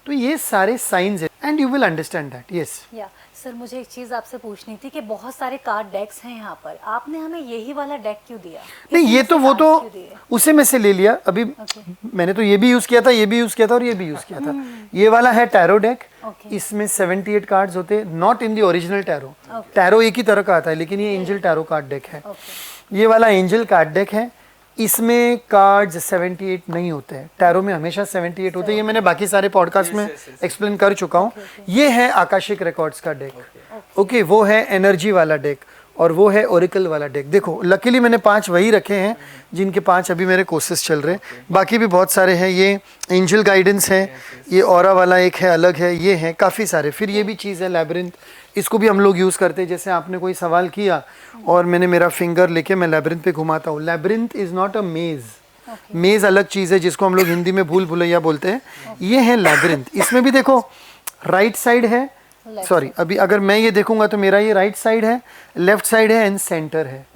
तो ये सारे साइंस है and you will understand that. Yes yeah sir, मुझे एक चीज आपसे पूछनी थी कि बहुत सारे कार्ड डेक्स हैं यहाँ पर, आपने हमें यही वाला डेक क्यों दिया? नहीं, ये तो वो तो उसे में से ले लिया. अभी मैंने तो ये भी यूज किया था, ये भी यूज किया था और ये भी यूज किया था. ये वाला है टैरो डेक. इसमें 78 कार्ड्स होते हैं, not in the original tarot. Tarot एक ही तरह का आता है, लेकिन ये एंजल टैरो कार्ड डेक है. ये वाला एंजल कार्ड डेक है. इसमें कार्ड्स 78 नहीं होते हैं. टैरो में हमेशा 78 होते हैं. ये मैंने बाकी सारे पॉडकास्ट में एक्सप्लेन कर चुका हूँ. ये है आकाशिक रिकॉर्ड्स का डेक. ओके, वो है एनर्जी वाला डेक और वो है ओरिकल वाला डेक. देखो, लकीली मैंने 5 वही रखे हैं जिनके 5 अभी मेरे कोर्सेज चल रहे हैं. बाकी भी बहुत सारे हैं. ये एंजल गाइडेंस है, ये ऑरा वाला एक है, अलग है, ये है काफ़ी सारे. फिर ये भी चीज़ है लैबिरिंथ, इसको भी हम लोग यूज़ करते हैं. जैसे आपने कोई सवाल किया और मैंने मेरा फिंगर लेके मैं लैबिरिंथ पे घुमाता हूँ. लैबिरिंथ इज़ नॉट अ मेज़. मेज़ अलग चीज़ है जिसको हम लोग हिंदी में भूल भुलैया बोलते हैं. ये है लैबिरिंथ. इसमें भी देखो राइट साइड है, सॉरी अभी अगर मैं ये देखूंगा तो मेरा ये राइट साइड है, लेफ्ट साइड है एंड सेंटर है.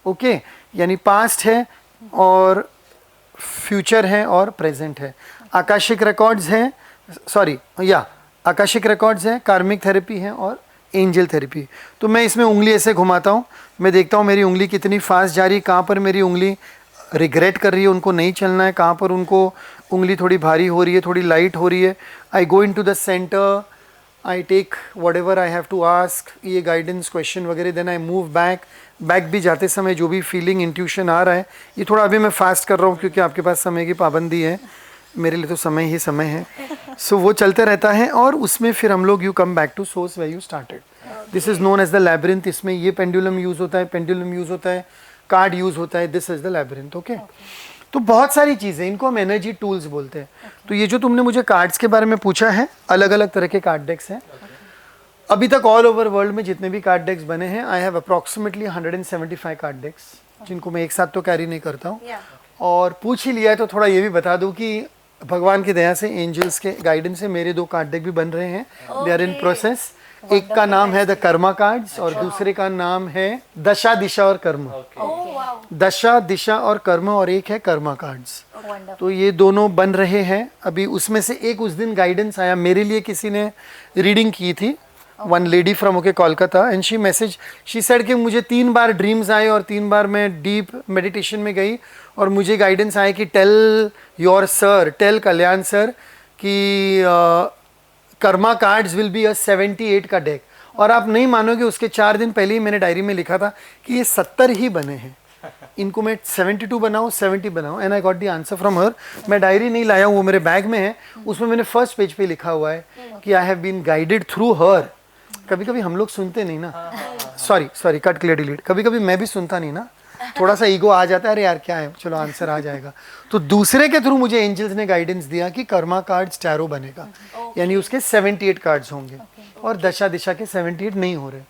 ओके, यानी पास्ट है और फ्यूचर है और प्रेजेंट है. आकाशिक रिकॉर्ड्स है, सॉरी या आकाशिक रिकॉर्ड्स है, कार्मिक थेरेपी है और एंजल थेरेपी. तो मैं इसमें उंगली ऐसे घुमाता हूँ, मैं देखता हूँ मेरी उंगली कितनी फास्ट जा रही है, कहाँ पर मेरी उंगली रिग्रेट कर रही है, उनको नहीं चलना है, कहाँ पर उनको उंगली थोड़ी भारी हो रही है, थोड़ी लाइट हो रही है. I go into the center, I take whatever I have to ask, ये गाइडेंस क्वेश्चन वगैरह. देन आई मूव बैक भी जाते समय जो भी फीलिंग इंट्यूशन आ रहा है, ये थोड़ा अभी मैं फास्ट कर रहा हूँ क्योंकि आपके पास समय की पाबंदी है, मेरे लिए तो समय ही समय है. सो वो चलते रहता है और उसमें फिर हम लोग you come back to source where you started. This is known as the labyrinth. इसमें ये पेंडुलम यूज होता है, पेंडुलम यूज होता है, कार्ड यूज होता है. This is the labyrinth. Okay, तो बहुत सारी चीज़ें, इनको हम एनर्जी टूल्स बोलते हैं. तो ये जो तुमने मुझे कार्ड्स के बारे में पूछा है, अलग अलग तरह के कार्ड डेक्स हैं. अभी तक ऑल ओवर वर्ल्ड में जितने भी कार्ड डेक्स बने हैं, आई हैव अप्रॉक्सीमेटली 175 कार्ड डेक्स, जिनको मैं एक साथ तो कैरी नहीं करता हूँ. और पूछ ही लिया है तो थोड़ा ये भी बता दूँ कि भगवान की दया से, एंजल्स के गाइडेंस से मेरे 2 कार्ड डेक भी बन रहे हैं. They are in process. एक का नाम है द कर्मा कार्ड्स और दूसरे का नाम है दशा, दिशा और कर्म. दशा, दिशा और कर्म, और एक है कर्मा कार्ड्स. तो ये दोनों बन रहे हैं अभी. उसमें से एक उस दिन गाइडेंस आया मेरे लिए, किसी ने रीडिंग की थी one lady from okay Kolkata, and she said कि मुझे 3 बार ड्रीम्स आए और 3 बार मैं डीप मेडिटेशन में गई और मुझे गाइडेंस आए कि टेल कल्याण सर कि Karma cards will be a 78 का डेक। और आप नहीं मानोगे, उसके 4 दिन पहले ही मैंने डायरी में लिखा था कि ये 70 ही बने हैं, इनको मैं 72 बनाऊं 70 बनाऊं, and I got the answer from her. मैं डायरी नहीं लाया हूँ, वो मेरे बैग में है, उसमें मैंने फर्स्ट पेज पे लिखा हुआ है कि I have been guided through her. कभी कभी हम लोग सुनते नहीं ना, सॉरी कट क्लियर डिलीट, कभी कभी मैं भी सुनता नहीं ना, थोड़ा सा ईगो आ जाता है, अरे यार क्या है, चलो आंसर आ जाएगा। तो दूसरे के थ्रू मुझे एंजल्स ने गाइडेंस दिया कि कर्मा कार्ड्स टैरो बनेगा, यानी उसके 78 कार्ड्स होंगे और दशा दिशा के 78 नहीं हो रहे,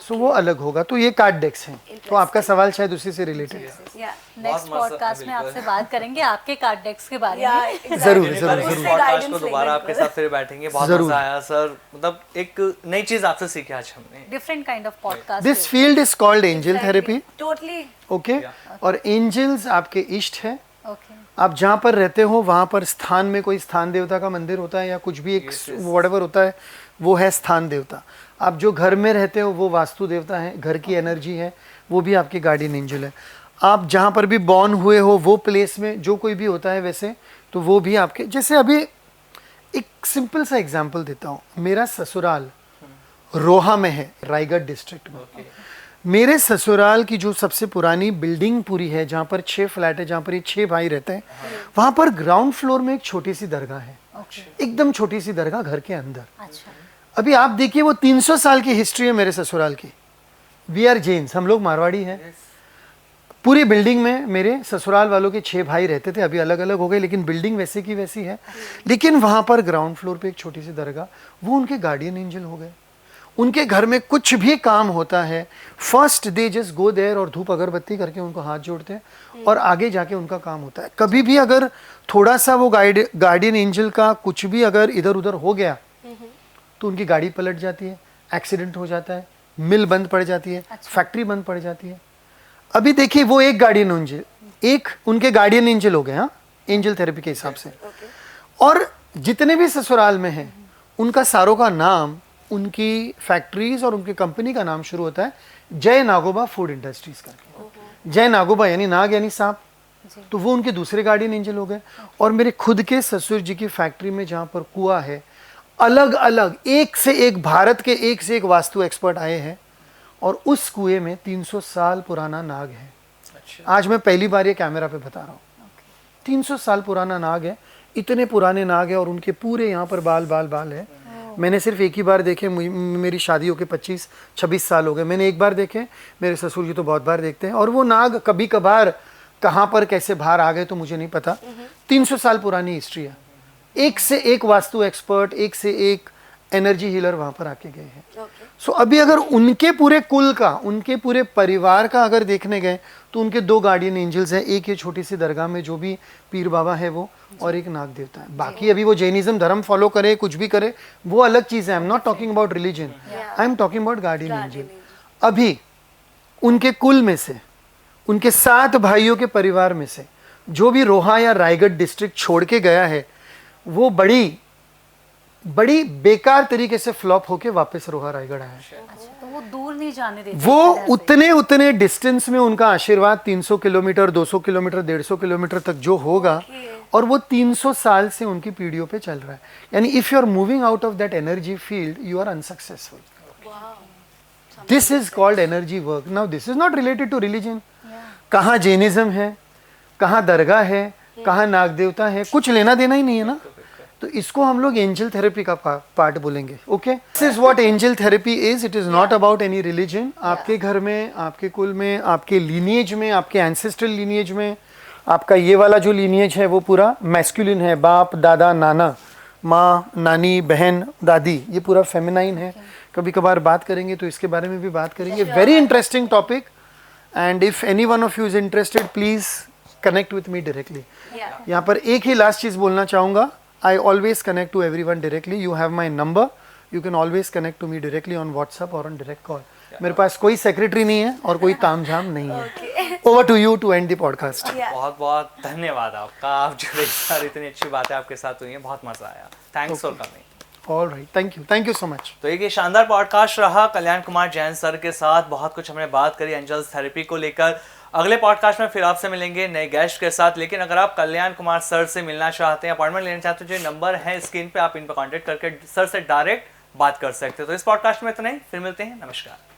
सो वो अलग होगा। तो ये कार्ड डेक्स हैं। तो आपका सवाल शायद उसी से रिलेटेड है। नेक्स्ट पॉडकास्ट में आपसे बात करेंगे आपके कार्ड डेक्स के बारे में। जरूर पॉडकास्ट को दोबारा आपके साथ फिर बैठेंगे। बहुत मजा आया सर, मतलब एक नई चीज आपसे सीखी आज हमने। Different kind of podcast. This field is called angel therapy. Totally. Okay, और एंजल्स आपके इष्ट है। ओके, आप जहाँ पर रहते हो वहाँ पर स्थान में कोई स्थान देवता का मंदिर होता है या कुछ भी एक व्हाटएवर होता है, वो है स्थान देवता। आप जो घर में रहते हो वो वास्तु देवता है, घर की एनर्जी है, वो भी आपकी गार्डियन एंजल है। आप जहाँ पर भी बॉर्न हुए हो वो प्लेस में जो कोई भी होता है वैसे, तो वो भी आपके, जैसे अभी एक सिंपल सा एग्जांपल देता हूँ। मेरा ससुराल रोहा में है, रायगढ़ डिस्ट्रिक्ट में। मेरे ससुराल की जो सबसे पुरानी बिल्डिंग पूरी है, जहाँ पर 6 फ्लैट है, जहाँ पर ये 6 भाई रहते हैं, वहाँ पर ग्राउंड फ्लोर में एक छोटी सी दरगाह है, एकदम छोटी सी दरगाह घर के अंदर। अच्छा, अभी आप देखिए, वो 300 साल की हिस्ट्री है मेरे ससुराल की। वी आर जैन्स, हम लोग मारवाड़ी हैं। पूरी बिल्डिंग में मेरे ससुराल वालों के 6 भाई रहते थे, अभी अलग अलग हो गए, लेकिन बिल्डिंग वैसे की वैसी है। लेकिन वहाँ पर ग्राउंड फ्लोर पे एक छोटी सी दरगाह, वो उनके गार्डियन एंजल हो गए। उनके घर में कुछ भी काम होता है, first they just go there और धूप अगरबत्ती करके उनको हाथ जोड़ते हैं और आगे जाके उनका काम होता है। कभी भी अगर थोड़ा सा वो गार्डियन एंजल का कुछ भी अगर इधर उधर हो गया तो उनकी गाड़ी पलट जाती है, एक्सीडेंट हो जाता है, मिल बंद पड़ जाती है, फैक्ट्री बंद पड़ जाती है। अभी देखिए, वो एक गार्डियन एंजल, एक उनके गार्डियन एंजल हो गए, हाँ, एंजल थेरेपी के हिसाब से। और जितने भी ससुराल में हैं, उनका सारों का नाम, उनकी फैक्ट्रीज और उनकी कंपनी का नाम शुरू होता है जय नागोबा फूड इंडस्ट्रीज करके। जय नागोबा यानी नाग यानी सांप, तो वो उनके दूसरे गार्डियन एंजल हो गए। और मेरे खुद के ससुर जी की फैक्ट्री में जहाँ पर कुआं है, अलग अलग एक से एक भारत के एक से एक वास्तु एक्सपर्ट आए हैं, और उस कुएं में 300 साल पुराना नाग है। आज मैं पहली बार ये कैमरा पे बता रहा हूँ। 300 साल पुराना नाग है, इतने पुराने नाग है, और उनके पूरे यहाँ पर बाल बाल बाल है। मैंने सिर्फ एक ही बार देखे, मेरी शादी होके 25-26 साल हो गए, मैंने एक बार देखे। मेरे ससुर जी तो बहुत बार देखते हैं, और वो नाग कभी कभार कहाँ पर कैसे बाहर आ गए तो मुझे नहीं पता। 300 साल पुरानी हिस्ट्री है, एक से एक वास्तु एक्सपर्ट, एक से एक एनर्जी हीलर वहाँ पर आके गए हैं। सो अभी अगर उनके पूरे कुल का, उनके पूरे परिवार का अगर देखने गए तो उनके 2 गार्डियन एंजल्स हैं, एक ये छोटी सी दरगाह में जो भी पीर बाबा है वो, और एक नाग देवता है। बाकी अभी वो जैनिज्म धर्म फॉलो करे, कुछ भी करे, वो अलग चीज़ है। I am not talking about religion, I am talking about guardian angel. अभी उनके कुल में से, उनके 7 भाइयों के परिवार में से जो भी रोहा या रायगढ़ डिस्ट्रिक्ट छोड़ के गया है, वो बड़ी बेकार तरीके से फ्लॉप होके वापस रोहा रायगढ़ आया है। तो वो दूर नहीं जाने देते, वो उतने डिस्टेंस में उनका आशीर्वाद 300 किलोमीटर, 200 किलोमीटर, 150 किलोमीटर तक जो होगा, और वो 300 साल से उनकी पीढ़ियों पे चल रहा है। यानी if you are moving out of that energy field, you are unsuccessful. This is called energy work. Now this is not related to religion. कहाँ जैनिज्म है, कहाँ दरगाह है, कहाँ नाग देवता है, कुछ लेना देना ही नहीं है ना। तो इसको हम लोग एंजल थेरेपी का पार्ट बोलेंगे। Okay, this is what angel therapy is. It is not about any religion. आपके घर में, आपके कुल में, आपके लीनिएज में, आपके एंसेस्ट्रल लीनिएज में, आपका ये वाला जो लीनिएज है वो पूरा मैस्कुलिन है, बाप, दादा, नाना, माँ, नानी, बहन, दादी, ये पूरा फेमिनाइन है। कभी कभार बात करेंगे तो इसके बारे में भी बात करेंगे। Very interesting topic, and if any one of you is interested, please connect with me directly. यहाँ पर एक ही लास्ट चीज बोलना चाहूँगा, I always connect to everyone directly. You have my number. You can always connect to me directly on WhatsApp or on direct call. मेरे पास कोई सेक्रेटरी नहीं है और कोई तामझाम नहीं है। Over to you to end the podcast. बहुत बहुत धन्यवाद आपका। आप जो इतनी अच्छी बातें आपके साथ हुई हैं, बहुत मजा आया। Thanks for coming. All right, thank you so much. तो एक ये शानदार पॉडकास्ट रहा कल्याण कुमार जैन सर के साथ, बहुत कुछ हमने बात करी एंजल्स थेरेपी को लेकर। अगले पॉडकास्ट में फिर आपसे मिलेंगे नए गेस्ट के साथ, लेकिन अगर आप कल्याण कुमार सर से मिलना चाहते हैं, अपॉइंटमेंट लेना चाहते हैं, जो नंबर है स्क्रीन पे, आप इन पर कॉन्टेक्ट करके सर से डायरेक्ट बात कर सकते हैं। तो इस पॉडकास्ट में इतना ही, फिर मिलते हैं, नमस्कार।